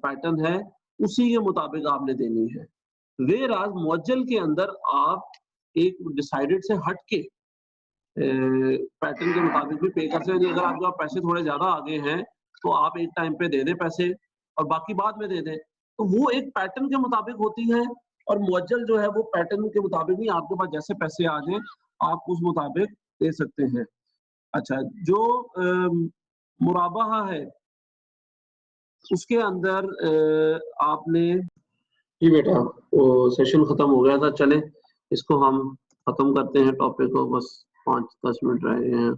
पैटर्न है उसी के मुताबिक आपने देनी है। वेयरएज़ मुअज्जल के अंदर आप एक डिसाइडेड से हट के पैटर्न के मुताबिक भी पे कर सकते हैं। अगर आपके पास पैसे थोड़े ज्यादा आगे हैं तो आप एक टाइम पे दे दें पैसे और बाकी बाद में दे दें, तो वो एक पैटर्न के मुताबिक होती है। और मुअज्जल जो है वो पैटर्न के मुताबिक नहीं, आपके पास जैसे पैसे आ जाएं आप उस मुताबिक दे सकते हैं। अच्छा, जो मुराबाहा है उसके अंदर आपने, जी बेटा वो सेशन खत्म हो गया था, चले इसको हम खत्म करते हैं टॉपिक को, बस 5-10 मिनट रह गए हैं।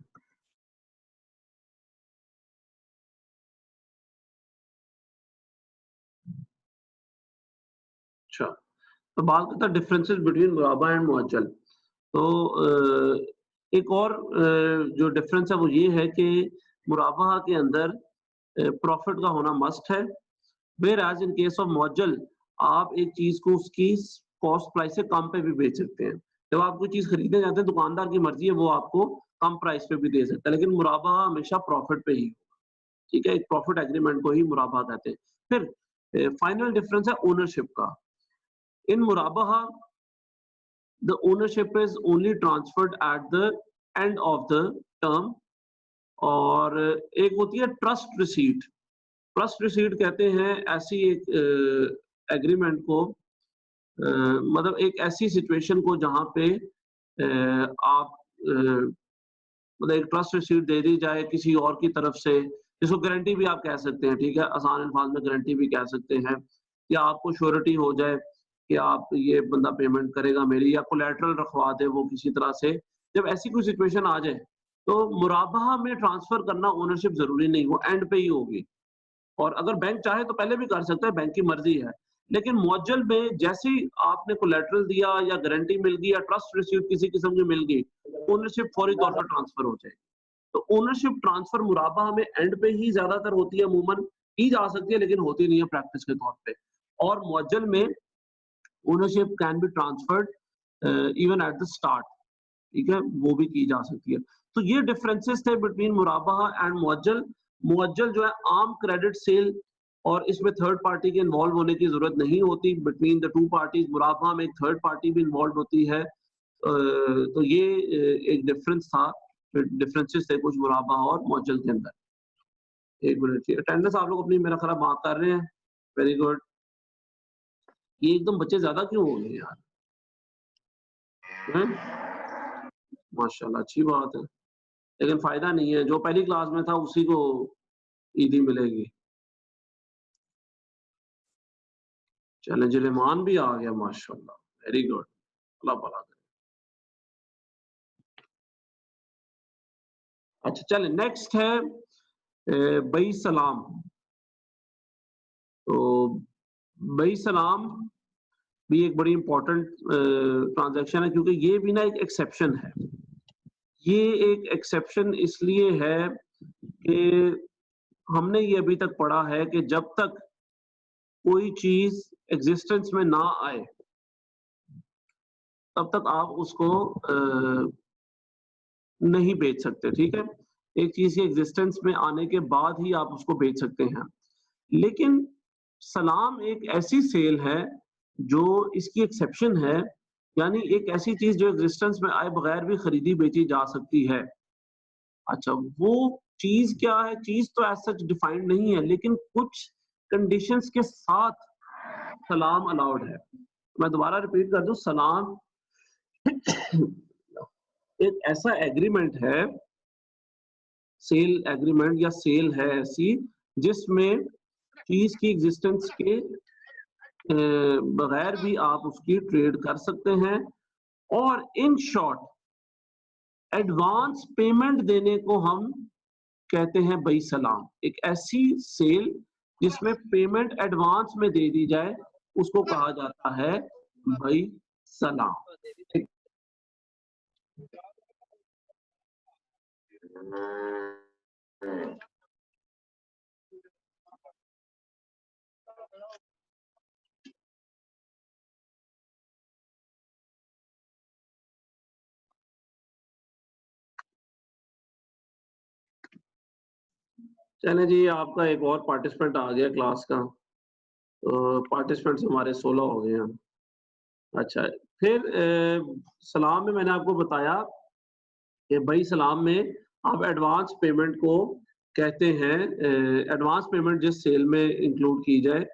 अच्छा, तो बात करते हैं डिफरेंसेस बिटवीन मुराबा एंड मुअज्जल। तो एक और जो डिफरेंस है वो ये है कि मुराबा के अंदर प्रॉफिट का होना मस्ट है, व्हेयरएज़ इन केस ऑफ मुअज्जल आप एक चीज को उसकी कॉस्ट प्राइस से कम पे भी बेच सकते हैं। जब आप कोई चीज खरीदने जाते हैं दुकानदार की मर्जी है, वो आपको कम प्राइस पे भी दे सकता है, लेकिन मुराबा हमेशा प्रॉफिट पे ही। ठीक है, एक प्रॉफिट एग्रीमेंट को ही मुराबा कहते हैं। फिर फाइनल डिफरेंस है ओनरशिप का। इन मुराबा the ownership is only transferred at the end of the term। और एक होती है ट्रस्ट रिसीट। ट्रस्ट रिसीट कहते हैं ऐसी एक एग्रीमेंट को, मतलब एक ऐसी सिचुएशन को जहां पे आप मतलब एक ट्रस्ट रिसीट दे दी जाए किसी और की तरफ से, जिसको गारंटी भी आप कह सकते हैं। ठीक है, आसान अल्फाज में गारंटी भी कह सकते हैं, या आपको श्योरिटी हो जाए कि आप ये बंदा पेमेंट करेगा मेरी, या कोलैटरल रखवा दे वो किसी तरह से। जब ऐसी कोई सिचुएशन आ जाए तो मुराबाहा में ट्रांसफर करना ओनरशिप जरूरी नहीं, वो एंड पे ही होगी। और अगर बैंक चाहे तो पहले भी कर सकता है, बैंक की मर्जी है। लेकिन मुअज्जल में जैसे ही आपने कोलैटरल दिया या गारंटी मिल गई या ट्रस्ट रिसीट किसी किस्म की मिल गई, ओनरशिप फौरी तौर पर ट्रांसफर हो जाए। तो ओनरशिप ट्रांसफर मुराबाहा में एंड पे ही ज्यादातर होती है, अमूमन की जा सकती है लेकिन होती नहीं है प्रैक्टिस के तौर पे। और मुअज्जल में ownership can be transferred even at the start. ठीक है, वो भी की जा सकती है। तो ये डिफरेंसेस थे बिटवीन मुराबाहा एंड मुअज्जल। मुअज्जल जो है आम क्रेडिट सेल, और इसमें थर्ड पार्टी के इन्वॉल्व होने की जरूरत नहीं होती बिटवीन द टू पार्टीज। मुराबाहा में एक थर्ड पार्टी भी इन्वॉल्व होती है। तो ये एक डिफरेंस था, डिफरेंसेस थे कुछ मुराबाहा और मुअज्जल के अंदर। एक मिनट की अटेंडेंस आप लोग अपनी मेरा ख्याल मार्क कर रहे हैं, वेरी गुड। ये एकदम बच्चे ज्यादा क्यों हो गए यार, हैं? माशाल्लाह, अच्छी बात है, लेकिन फायदा नहीं है, जो पहली क्लास में था उसी को ईदी मिलेगी। चले जिलेमान भी आ गया, माशाल्लाह, वेरी गुड, अल्लाह भला करे। अच्छा चले, नेक्स्ट है बई सलाम। तो बई सलाम भी एक बड़ी इंपॉर्टेंट ट्रांजैक्शन है, क्योंकि ये भी ना एक एक्सेप्शन है। ये एक एक्सेप्शन इसलिए है कि हमने ये अभी तक पढ़ा है कि जब तक कोई चीज एग्जिस्टेंस में ना आए तब तक आप उसको नहीं बेच सकते। ठीक है, एक चीज के एग्जिस्टेंस में आने के बाद ही आप उसको बेच सकते हैं। लेकिन सलाम एक ऐसी सेल है जो इसकी एक्सेप्शन है, यानी एक ऐसी चीज जो एग्जिस्टेंस में आए बगैर भी खरीदी बेची जा सकती है। अच्छा, वो चीज क्या है? चीज तो एज सच डिफाइंड नहीं है, लेकिन कुछ कंडीशंस के साथ सलाम अलाउड है। मैं दोबारा रिपीट कर दूं, सलाम एक ऐसा एग्रीमेंट है, सेल एग्रीमेंट या सेल है ऐसी जिसमें चीज की एग्जिस्टेंस के बगैर भी आप उसकी ट्रेड कर सकते हैं। और इन शॉर्ट एडवांस पेमेंट देने को हम कहते हैं बई सलाम। एक ऐसी सेल जिसमें पेमेंट एडवांस में दे दी जाए उसको कहा जाता है बई सलाम। चले जी, आपका एक और पार्टिसिपेंट आ गया क्लास का। तो पार्टिसिपेंट्स हमारे 16 हो गए हैं। अच्छा, फिर सलाम में मैंने आपको बताया कि भाई सलाम में आप एडवांस पेमेंट को कहते हैं, एडवांस पेमेंट जिस सेल में इंक्लूड की जाए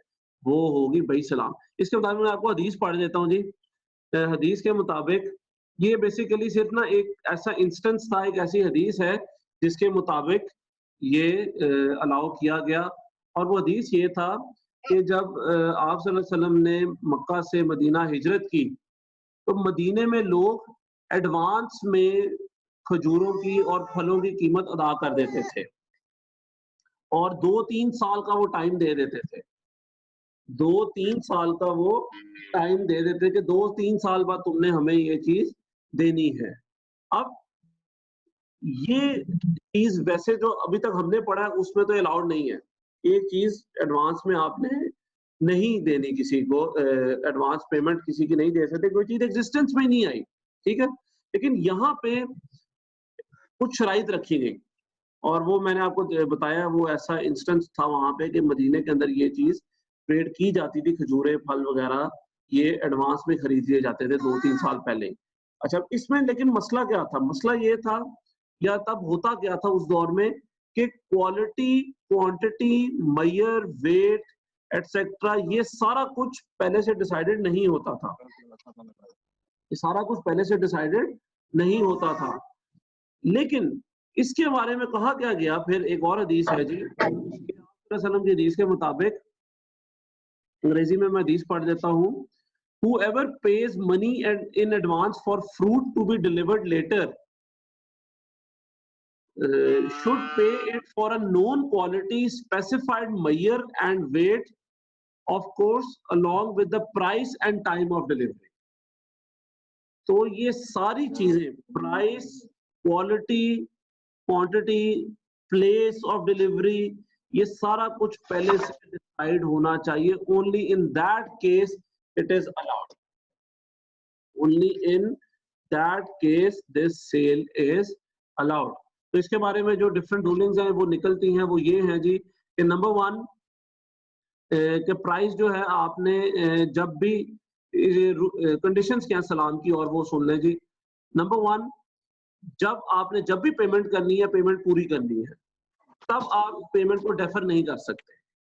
वो होगी भाई सलाम। इसके मुताबिक मैं आपको हदीस पढ़ देता हूँ जी। हदीस के मुताबिक ये बेसिकली सिर्फ ना एक ऐसा इंस्टेंस था, एक ऐसी हदीस है जिसके मुताबिक ये अलाउ किया गया। और वो हदीस ये था कि जब आप सल्लल्लाहु अलैहि वसल्लम ने मक्का से मदीना हिजरत की तो मदीने में लोग एडवांस में खजूरों की और फलों की कीमत अदा कर देते थे और 2-3 साल का वो टाइम दे देते थे। 2-3 साल का वो टाइम दे देते कि 2-3 साल बाद तुमने हमें ये चीज़ देनी है। अब ये चीज़ वैसे जो अभी तक हमने पढ़ा है उसमें तो अलाउड नहीं है। एक चीज़ एडवांस में आपने नहीं देनी किसी को, एडवांस पेमेंट किसी की नहीं दे सकते, कोई चीज़ एग्जिस्टेंस में ही नहीं आई, ठीक है? लेकिन यहाँ पे कुछ शराइत रखी गई और वो मैंने आपको बताया, वो ऐसा इंस्टेंस था वहाँ पे कि मदीने के अंदर ये चीज़ ट्रेड की जाती थी, खजूरें, फल वगैरह ये एडवांस में खरीद लिए जाते थे 2-3 साल पहले। अच्छा, इसमें लेकिन मसला क्या था? मसला ये था या तब होता क्या था उस दौर में कि क्वालिटी, क्वांटिटी, मय्यर, वेट एटसेट्रा ये सारा कुछ पहले से डिसाइडेड नहीं होता था। ये सारा कुछ पहले से डिसाइडेड नहीं होता था। लेकिन इसके बारे में कहा क्या गया, फिर एक और हदीस है जी, सल्लम की हदीस के मुताबिक, अंग्रेजी में मैं हदीस पढ़ देता हूँ। Whoever pays money in advance for fruit to be delivered later should pay it for a known quality, specified measure and weight, of course, along with the price and time of delivery. तो ये सारी चीजें, price, quality, quantity, place of delivery, ये सारा कुछ पहले से decide होना चाहिए। Only in that case it is allowed, only in that case this sale is allowed. तो इसके बारे में जो डिफरेंट रूलिंग्स हैं वो निकलती हैं, वो ये हैं जी कि नंबर 1 कि प्राइस जो है आपने जब भी कंडीशंस क्या है सलाम की और वो सुन लें जी। नंबर 1, जब भी पेमेंट करनी है, पेमेंट पूरी करनी है, तब आप पेमेंट को डेफर नहीं कर सकते।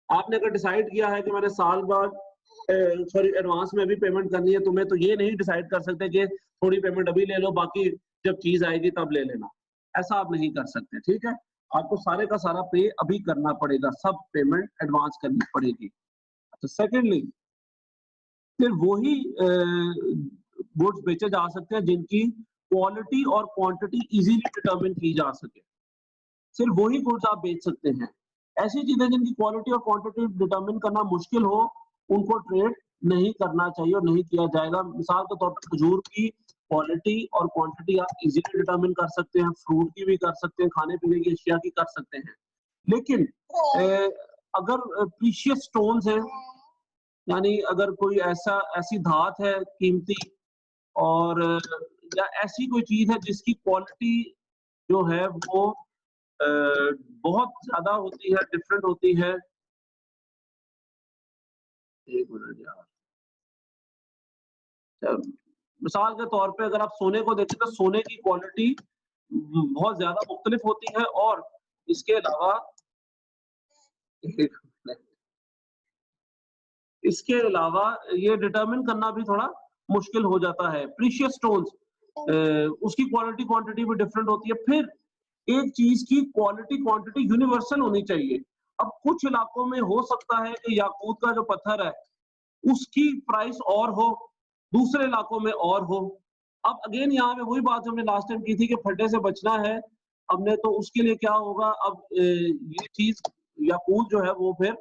आपने अगर डिसाइड किया है कि मैंने साल बाद एडवांस में भी पेमेंट करनी है, तुम्हें तो ये नहीं डिसाइड कर सकते कि थोड़ी पेमेंट अभी ले लो, बाकी जब चीज आएगी तब ले लेना। ऐसा आप नहीं कर सकते, ठीक है? आपको सारे का सारा पे अभी करना पड़ेगा, सब पेमेंट एडवांस करनी पड़ेगी। तो सेकेंडली, फिर वही गुड्स बेचे जा सकते हैं जिनकी क्वालिटी और क्वांटिटी इजीली डिटरमिन की जा सके। सिर्फ वही गुड्स आप बेच सकते हैं। ऐसी चीजें जिनकी क्वालिटी और क्वांटिटी डिटरमिन करना मुश्किल हो, उनको ट्रेड नहीं करना चाहिए और नहीं किया जाएगा। मिसाल के तौर पर खजूर की क्वालिटी और क्वांटिटी आप इजीली डिटरमिन कर सकते हैं, फ्रूट की भी कर सकते हैं, खाने पीने की अशिया की कर सकते हैं। लेकिन अगर प्रीशियस स्टोन्स हैं, यानी अगर कोई ऐसी धात है कीमती और या ऐसी कोई चीज है जिसकी क्वालिटी जो है वो बहुत ज्यादा होती है, डिफरेंट होती है। एक मिनट यार, मिसाल के तौर पे अगर आप सोने को देखें तो सोने की क्वालिटी बहुत ज्यादा मुख्तलिफ होती है और इसके अलावा ये डिटरमिन करना भी थोड़ा मुश्किल हो जाता है। प्रीशियस स्टोन्स उसकी क्वालिटी क्वांटिटी भी डिफरेंट होती है। फिर एक चीज की क्वालिटी क्वांटिटी यूनिवर्सल होनी चाहिए। अब कुछ इलाकों में हो सकता है कि याकूत का जो पत्थर है उसकी प्राइस और हो, दूसरे इलाकों में और हो। अब अगेन यहाँ पे वही बात हमने लास्ट टाइम की थी कि फटे से बचना है हमने, तो उसके लिए क्या होगा, अब ये चीज याकूत जो है वो फिर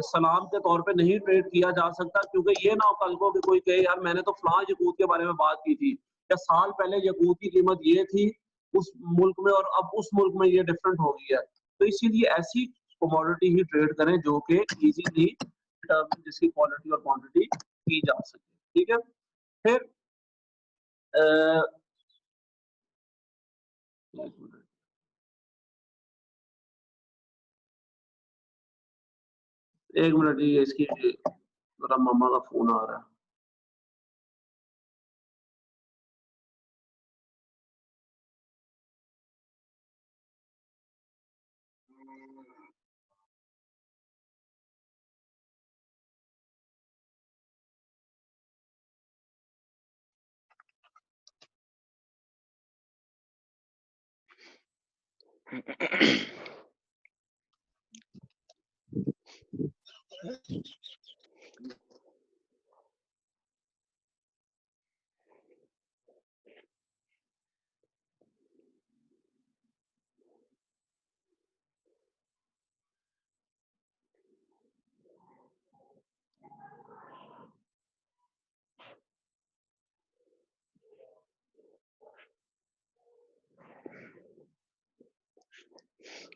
सलाम के तौर पे नहीं ट्रेड किया जा सकता, क्योंकि ये ना हो कल को कि कोई कहे यार मैंने तो फलां याकूत के बारे में बात की थी, या साल पहले याकूत की कीमत ये थी उस मुल्क में और अब उस मुल्क में ये डिफरेंट हो गई है। तो इसीलिए ऐसी कमोडिटी ही ट्रेड करें जो कि इजीली डिटरमिन, जिसकी क्वालिटी और क्वांटिटी की जा सके। ठीक है, फिर एक मिनट जी, इसकी मेरा मामा का फोन आ रहा है।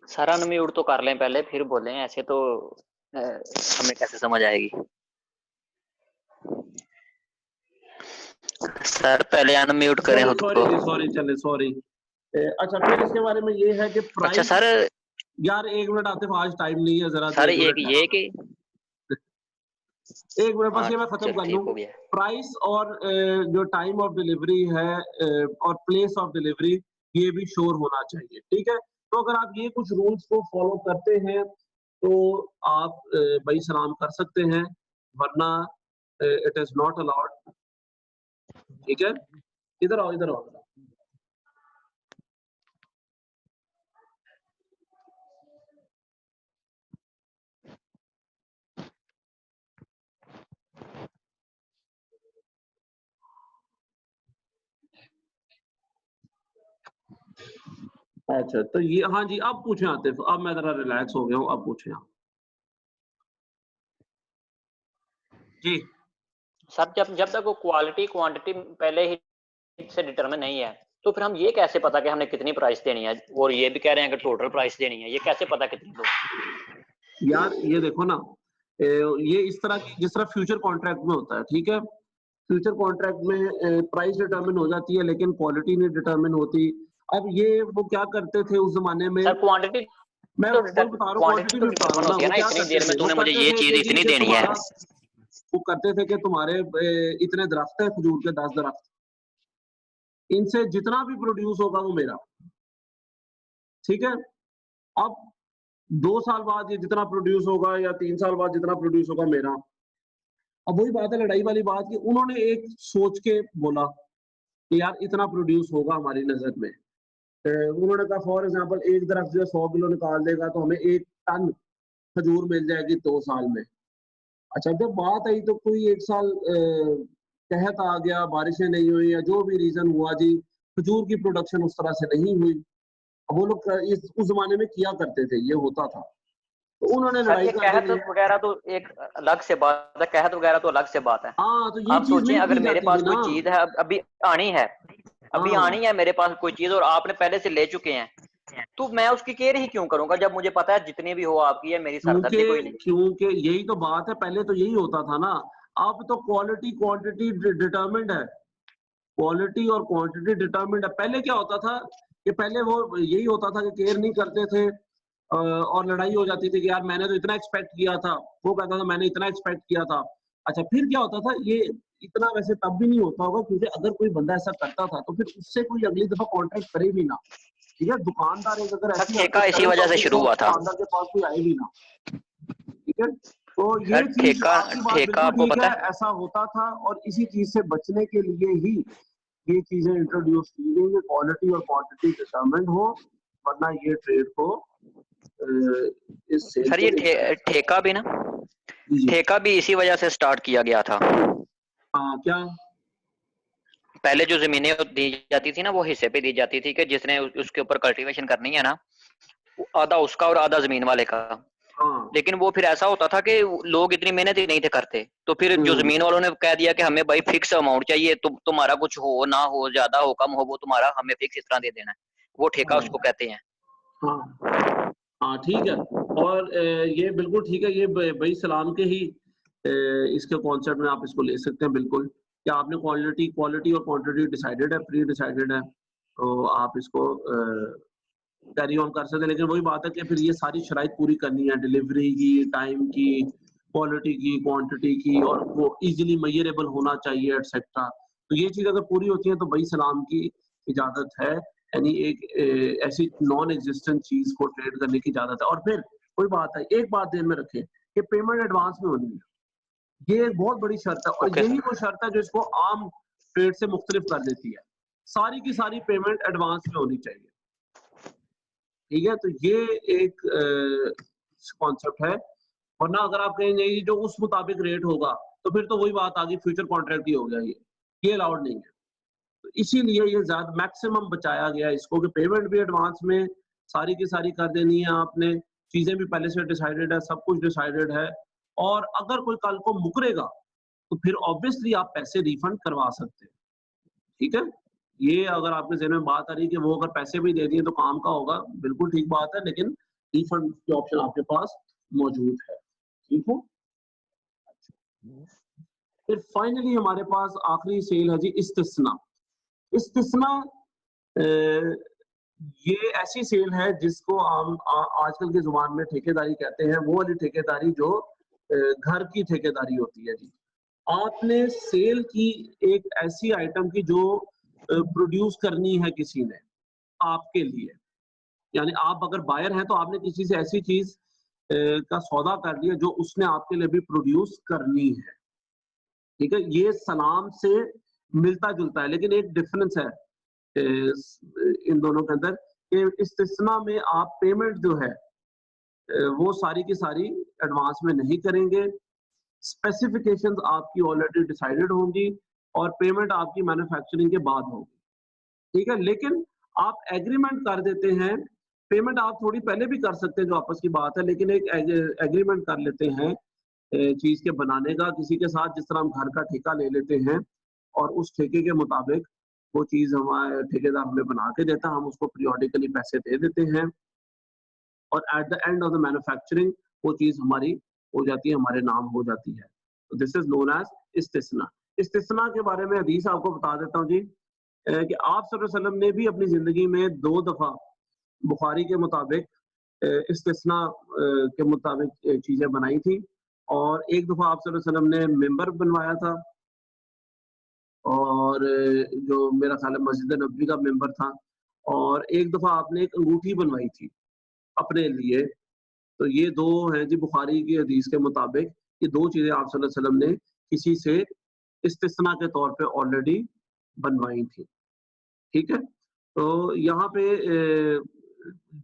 सर अनम्यूट तो कर लें पहले, फिर बोलें, ऐसे तो हमें कैसे समझ आएगी। सर पहले अनम्यूट करें खुद को। सॉरी चले सॉरी। अच्छा, फिर इसके बारे में ये है कि प्राइस। अच्छा सर, यार एक मिनट आतिफ, आज टाइम नहीं है जरा। सर एक ये कि एक मिनट बस ये मैं खत्म कर लूं। प्राइस और जो टाइम ऑफ डिलीवरी है और प्लेस ऑफ डिलीवरी, ये भी श्योर होना चाहिए। ठीक है, तो अगर आप ये कुछ रूल्स को फॉलो करते हैं तो आप भाई सलाम कर सकते हैं, वरना इट इज नॉट अलाउड। ठीक है, इधर आओ इधर आओ। अच्छा, तो ये हाँ जी, अब पूछें आतिफ, अब मैं जरा रिलैक्स हो गया हूँ, अब पूछें आप जी। सर जब तक वो क्वालिटी क्वांटिटी पहले ही से डिटरमिन नहीं है, तो फिर हम ये कैसे पता कि हमने कितनी प्राइस देनी है, और ये भी कह रहे हैं कि टोटल प्राइस देनी है, ये कैसे पता कितनी दो? यार ये देखो ना, ये इस तरह की जिस तरह फ्यूचर कॉन्ट्रैक्ट में होता है। ठीक है, फ्यूचर कॉन्ट्रैक्ट में प्राइस डिटरमिन हो जाती है लेकिन क्वालिटी नहीं डिटरमिन होती। अब ये वो क्या करते थे उस जमाने में, सर क्वांटिटी मैं तो बता रहा हूँ, क्वांटिटी भी बता रहा हूँ ना, वो ना, क्या इतनी करते देर में थे, वो तूने मुझे करते ये थे चीज इतनी कि देनी है। वो करते थे कि तुम्हारे इतने दरख्त है खजूर के, 10 दरख्त, इनसे जितना भी प्रोड्यूस होगा वो मेरा। ठीक है, अब 2 साल बाद ये जितना प्रोड्यूस होगा या 3 साल बाद जितना प्रोड्यूस होगा मेरा। अब वही बात है, लड़ाई वाली बात, कि उन्होंने एक सोच के बोला कि यार इतना प्रोड्यूस होगा हमारी नजर में। उन्होंने कहा फॉर एग्जांपल एक दरख्त जो 100 किलो निकाल देगा तो हमें 1 टन खजूर मिल जाएगी 2 साल में। अच्छा, जब बात आई तो कोई 1 साल कहत आ गया, बारिशें नहीं हुई या जो भी रीजन हुआ जी, खजूर की प्रोडक्शन उस तरह से नहीं हुई। अब वो लोग उस जमाने में किया करते थे, ये होता था, तो उन्होंने लड़ाई कर कहत दी। वगैरह तो एक अलग से बात है, कहत वगैरह तो अलग से बात है। हाँ, तो ये आप चीज सोचें नहीं अगर की मेरे जाती पास थी कोई ना। चीज है, अभी आनी है, अभी हाँ, आनी है मेरे पास कोई चीज, और आपने पहले से ले चुके हैं, तो मैं उसकी केयर ही क्यों करूंगा, जब मुझे पता है जितनी भी हो आपकी है, मेरी सरदर्दी कोई नहीं। क्योंकि यही तो बात है, पहले तो यही होता था ना। अब तो क्वालिटी क्वांटिटी डिटरमिन्ड है, क्वालिटी और क्वांटिटी डिटरमिन्ड है। पहले क्या होता था कि पहले वो यही होता था कि केयर नहीं करते थे और लड़ाई हो जाती थी कि यार मैंने तो इतना एक्सपेक्ट किया था, वो कहता था मैंने इतना एक्सपेक्ट किया था। अच्छा, फिर क्या होता था, ये इतना वैसे तब भी नहीं होता होगा, क्योंकि अगर कोई बंदा ऐसा करता था तो फिर उससे कोई अगली दफा कॉन्ट्रैक्ट करे भी ना। ठीक है, दुकानदार एक अगर ऐसी ठेका हरकत इसी करे वजह तो से फिर शुरू वो हुआ था। दुकानदार के पास कोई आए भी ना। ठीक है, तो ये सर चीज ठेका आपकी बात ठेका बिल्कुल आपको ठीक पता है, है, ऐसा होता था और इसी चीज से बचने के लिए ही ये चीजें इंट्रोड्यूस की गई कि क्वालिटी और क्वांटिटी डिटरमाइंड हो, वरना ये ट्रेड को इस सेल सर को ये ठेका भी ना, जी ठेका भी इसी वजह से स्टार्ट किया गया था। हाँ क्या पहले जो जमीनें दी जाती थी ना, वो हिस्से पे दी जाती थी कि जिसने उसके ऊपर कल्टीवेशन करनी है ना, आधा उसका और आधा जमीन वाले का। हाँ लेकिन वो फिर ऐसा होता था कि लोग इतनी मेहनत ही नहीं थे करते, तो फिर जो जमीन वालों ने कह दिया कि हमें भाई फिक्स अमाउंट चाहिए, तुम्हारा कुछ हो ना हो, ज्यादा हो कम हो, वो तुम्हारा हमें फिक्स इस तरह दे देना है, वो ठेका उसको कहते हैं। हाँ हाँ ठीक है। और ये बिल्कुल ठीक है, ये भाई सलाम के ही इसके कॉन्सेप्ट में आप इसको ले सकते हैं बिल्कुल, कि आपने क्वालिटी और क्वांटिटी डिसाइडेड है, प्री डिसाइडेड है, तो आप इसको कैरी ऑन कर सकते हैं। लेकिन वही बात है कि फिर ये सारी शराइत पूरी करनी है, डिलीवरी की, टाइम की, क्वालिटी की, क्वांटिटी की, और वो इजीली मेजरेबल होना चाहिए एटसेट्रा। तो ये चीज़ अगर पूरी होती है तो भाई सलाम की इजाज़त है, यानी एक ऐसी नॉन एग्जिस्टेंट चीज़ को ट्रेड करने की इजाज़त है। और फिर कोई बात है, एक बात ध्यान में रखें कि पेमेंट एडवांस में होनी है। ये एक बहुत बड़ी शर्त है, और ओके यही सर। वो शर्त है जो इसको आम ट्रेड से मुख्तलिफ कर देती है। सारी की सारी पेमेंट एडवांस में होनी चाहिए। ठीक है, तो ये एक कॉन्सेप्ट है। वरना अगर आप कहेंगे ये जो उस मुताबिक रेट होगा, तो फिर तो वही बात आ गई, फ्यूचर कॉन्ट्रैक्ट ही हो गया ये अलाउड नहीं है। तो इसीलिए ये ज़्यादा मैक्सिमम बचाया गया इसको कि पेमेंट भी एडवांस में सारी की सारी कर देनी है आपने, चीज़ें भी पहले से डिसाइडेड है, सब कुछ डिसाइडेड है, और अगर कोई कल को मुकरेगा, तो फिर ऑब्वियसली आप पैसे रिफंड करवा सकते हैं। ठीक है? ये अगर आपके ज़हन में बात आ रही है कि वो अगर पैसे भी दे दिए तो काम का होगा, बिल्कुल ठीक बात है, लेकिन रिफंड की ऑप्शन आपके पास मौजूद है। ठीक है? फिर फाइनली हमारे पास आखिरी सेल है जी इस्तिस्ना। इस्तिस्ना ये ऐसी सेल है जिसको आजकल की ज़ुबान में ठेकेदारी कहते हैं, वो वाली ठेकेदारी जो घर की ठेकेदारी होती है जी। आपने सेल की एक ऐसी आइटम की जो प्रोड्यूस करनी है किसी ने आपके लिए, यानी आप अगर बायर हैं तो आपने किसी से ऐसी चीज का सौदा कर लिया जो उसने आपके लिए भी प्रोड्यूस करनी है। ठीक है, ये सलाम से मिलता जुलता है, लेकिन एक डिफरेंस है इन दोनों के अंदर कि इस्तिस्ना में आप पेमेंट जो है वो सारी की सारी एडवांस में नहीं करेंगे। स्पेसिफिकेशंस आपकी ऑलरेडी डिसाइडेड होंगी और पेमेंट आपकी मैन्युफैक्चरिंग के बाद होगी। ठीक है, लेकिन आप एग्रीमेंट कर देते हैं, पेमेंट आप थोड़ी पहले भी कर सकते हैं जो आपस की बात है, लेकिन एक एग्रीमेंट कर लेते हैं चीज के बनाने का किसी के साथ, जिस तरह हम घर का ठेका ले लेते हैं और उस ठेके के मुताबिक वो चीज हमारे ठेकेदार हमें बना के देता है, हम उसको पीरियोडिकली पैसे दे देते हैं, और at the end of the manufacturing वो चीज हमारी हो जाती है, हमारे नाम हो जाती है। तो दिस इज नोन एज इस्तिस्ना। इस्तिस्ना के बारे में हदीस आपको बता देता हूँ जी, कि आप सल्लल्लाहु अलैहि वसल्लम ने भी अपनी जिंदगी में 2 दफा बुखारी के मुताबिक इस्तिस्ना के मुताबिक चीजें बनाई थी, और एक दफा आप सल्लल्लाहु अलैहि वसल्लम ने मिंबर बनवाया था, और जो मेरा ख्याल है मस्जिद नबवी का मिंबर था, और एक दफा आपने एक अंगूठी बनवाई थी अपने लिए। तो ये 2 हैं जी बुखारी की हदीस के मुताबिक, ये 2 चीजें आप सल्लल्लाहु अलैहि वसल्लम ने किसी से इस्तिस्ना के तौर पे ऑलरेडी बनवाई थी। ठीक है? तो यहाँ पे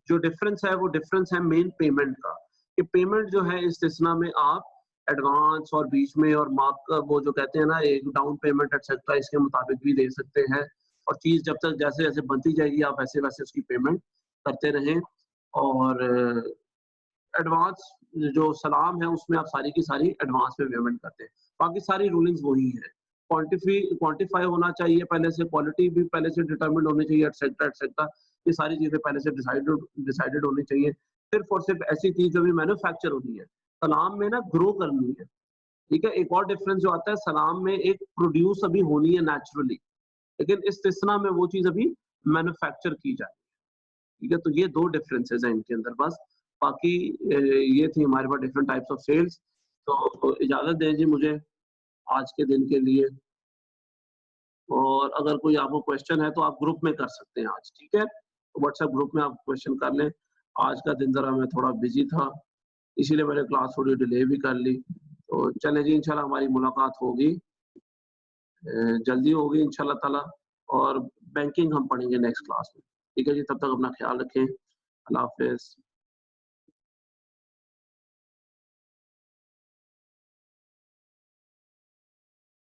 जो डिफरेंस है वो डिफरेंस है मेन पेमेंट का, कि पेमेंट जो है इस्तिस्ना में आप एडवांस और बीच में और मार्क वो जो कहते हैं ना एक डाउन पेमेंट एटसेट्रा, इसके मुताबिक भी दे सकते हैं, और चीज जब तक जैसे जैसे बनती जाएगी आप वैसे वैसे उसकी पेमेंट करते रहें। और एडवांस जो सलाम है उसमें आप सारी की सारी एडवांस में पेमेंट करते हैं, बाकी सारी रूलिंग्स वही हैं। क्वांटिफाई होना चाहिए पहले से, क्वालिटी भी पहले से डिटरमिन्ड होनी चाहिए, एटसेट्रा एटसेट्रा, ये सारी चीजें पहले से डिसाइडेड होनी चाहिए। सिर्फ और सिर्फ ऐसी चीज जो भी मैन्युफैक्चर होनी है, सलाम में ना ग्रो करनी है। ठीक है, एक और डिफरेंस जो आता है, सलाम में एक प्रोड्यूस अभी होनी है नेचुरली, लेकिन इस्तिस्ना में वो चीज अभी मैन्युफैक्चर की जाए। ठीक है, तो ये 2 डिफरेंसेस हैं इनके अंदर बस। बाकी ये थी हमारे पास डिफरेंट टाइप्स ऑफ सेल्स। तो इजाजत दें जी मुझे आज के दिन के लिए, और अगर कोई आपको क्वेश्चन है तो आप ग्रुप में कर सकते हैं आज। ठीक है, तो व्हाट्सएप ग्रुप में आप क्वेश्चन कर लें। आज का दिन जरा मैं थोड़ा बिजी था, इसीलिए मैंने क्लास थोड़ी डिले भी कर ली। तो चले जी, इंशाल्लाह हमारी मुलाकात होगी, जल्दी होगी इंशाल्लाह ताला। और बैंकिंग हम पढ़ेंगे नेक्स्ट क्लास में। ठीक है जी, तब तक अपना ख्याल रखें। अल्लाह हाफिज़।